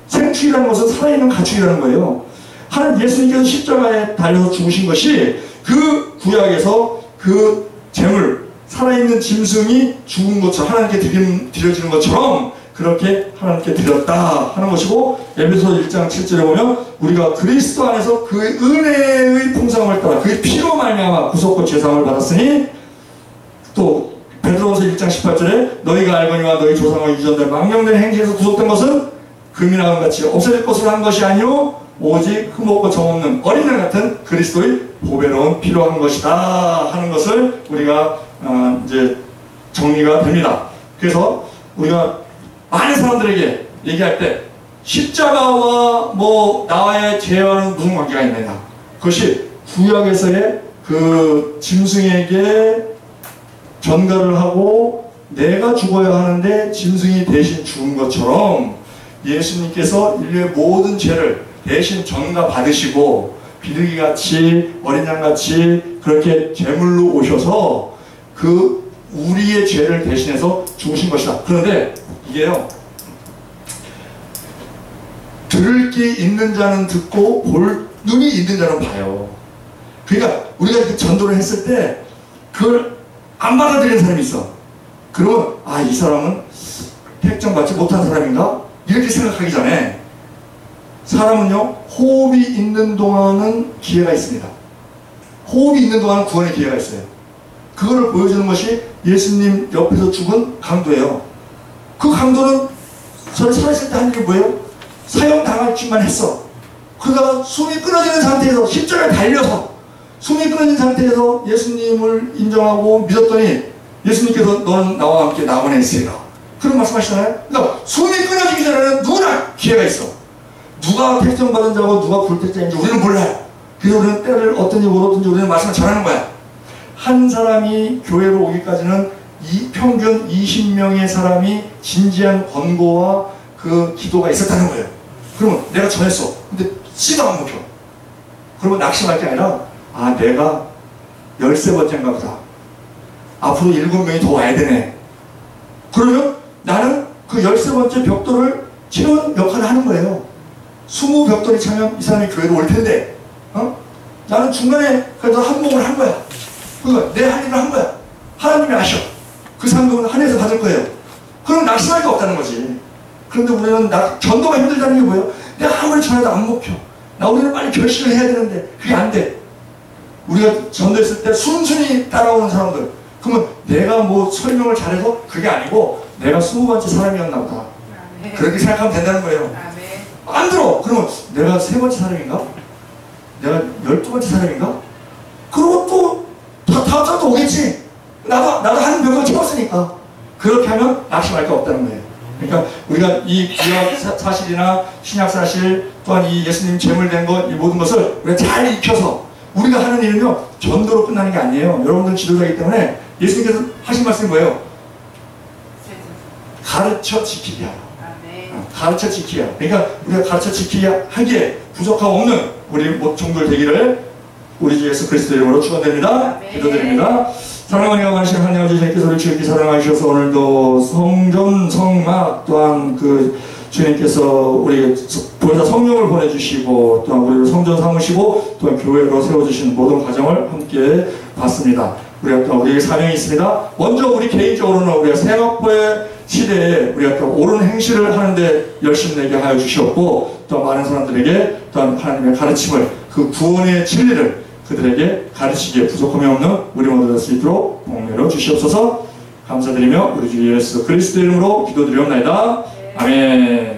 생축이라는 것은 살아있는 가축이라는 거예요. 하나님 예수님께서 십자가에 달려서 죽으신 것이 그 구약에서 그 제물, 살아있는 짐승이 죽은 것처럼 하나님께 드려지는 것처럼 그렇게 하나님께 드렸다 하는 것이고, 에베소 1장 7절에 보면 우리가 그리스도 안에서 그 은혜의 풍성함을 따라 그의 피로 말미암아 구속과 죄사함을 받았으니, 또 베드로전서 1장 18절에 너희가 알거니와 너희 조상과 유전된 망령된 행실에서 구속된 것은 금이나 같이 없어질 것을 한 것이 아니요 오직 흠없고 정없는 어린양 같은 그리스도의 보배로운 피로 한 것이다 하는 것을 우리가 이제 정리가 됩니다. 그래서 우리가 많은 사람들에게 얘기할 때 십자가와 뭐 나와의 죄와는 무슨 관계가 있느냐, 그것이 구약에서의 그 짐승에게 전가를 하고 내가 죽어야 하는데 짐승이 대신 죽은 것처럼 예수님께서 인류의 모든 죄를 대신 전가 받으시고 비둘기같이 어린 양같이 그렇게 제물로 오셔서 그 우리의 죄를 대신해서 죽으신 것이다. 그런데 이게요, 들을 귀 있는 자는 듣고 볼 눈이 있는 자는 봐요. 그러니까 우리가 이렇게 전도를 했을 때 그걸 안 받아들이는 사람이 있어. 그러면 아, 이 사람은 택정받지 못한 사람인가? 이렇게 생각하기 전에 사람은요, 호흡이 있는 동안은 기회가 있습니다. 호흡이 있는 동안은 구원의 기회가 있어요. 그거를 보여주는 것이 예수님 옆에서 죽은 강도예요. 그 강도는 살아있을 때 한 일이 뭐예요? 사형당하기만 했어. 그러다가 숨이 끊어지는 상태에서 십자가에 달려서 숨이 끊어진 상태에서 예수님을 인정하고 믿었더니 예수님께서 너는 나와 함께 남원에 있으리라 그런 말씀하시잖아요. 그러니까 숨이 끊어지기 전에는 누구나 기회가 있어. 누가 택정받은 자고 누가 불택자인지 우리는 몰라요. 그래서 우리는 때를 어떤 입으로 얻든지 우리는 말씀을 전하는 거야. 한 사람이 교회로 오기까지는 평균 20명의 사람이 진지한 권고와 그 기도가 있었다는 거예요. 그러면 내가 전했어. 근데 씨도 안 먹혀. 그러면 낙심할 게 아니라 아, 내가 13번째인가 보다. 앞으로 7명이 더 와야 되네. 그러면 나는 그 13번째 벽돌을 채운 역할을 하는 거예요. 20벽돌이 차면 이 사람이 교회로 올 텐데, 나는 중간에 그래도 한몫을 한 거야. 그러니까 내 할 일을 한 거야. 하나님이 아셔. 그 상금은 하늘에서 받을 거예요. 그럼 낙심할 게 없다는 거지. 그런데 우리는 전도가 힘들다는 게 뭐예요? 내가 아무리 전해도 안 먹혀. 우리는 빨리 결실을 해야 되는데 그게 안 돼. 우리가 전도했을 때 순순히 따라오는 사람들, 그러면 내가 뭐 설명을 잘해서 그게 아니고 내가 20번째 사람이었나 보다. 그렇게 생각하면 된다는 거예요. 안 들어! 그러면 내가 3번째 사람인가? 내가 12번째 사람인가? 그러고 또 다음 사람도 오겠지. 나도 하는 병을 채웠으니까. 그렇게 하면 낙심할 게 없다는 거예요. 그러니까 우리가 이 구약 사실이나 신약 사실 또한 이 예수님 제물된 것, 이 모든 것을 우리가 잘 익혀서 우리가 하는 일은요 전도로 끝나는 게 아니에요. 여러분들 지도자이기 때문에 예수님께서 하신 말씀이 뭐예요? 가르쳐 지키게 하라. 가르쳐 지키야. 그러니까 우리가 가르쳐 지키게 하기에 부족함 없는 우리 종들 되기를 우리 주 예수 그리스도 이름으로 축원드립니다. 기도드립니다. 사랑하는 하나님 하나님 아버지 주님께서 우리 주님께 사랑하셔서 오늘도 성전 성막 또한 그 주님께서 우리 보혜사 성령을 보내주시고 또한 우리를 성전 삼으시고 또한 교회로 세워주시는 모든 과정을 함께 봤습니다. 우리가 또 우리에게 사명이 있습니다. 먼저 우리 개인적으로는 우리가 생업부의 시대에 우리가 또 옳은 행실을 하는데 열심 내게 하여 주시었고 또 많은 사람들에게 또한 하나님의 가르침을 그 구원의 진리를 그들에게 가르치기에 부족함이 없는 우리 모두 될 수 있도록 복내려 주시옵소서. 감사드리며 우리 주 예수 그리스도 이름으로 기도드리옵나이다. 아멘.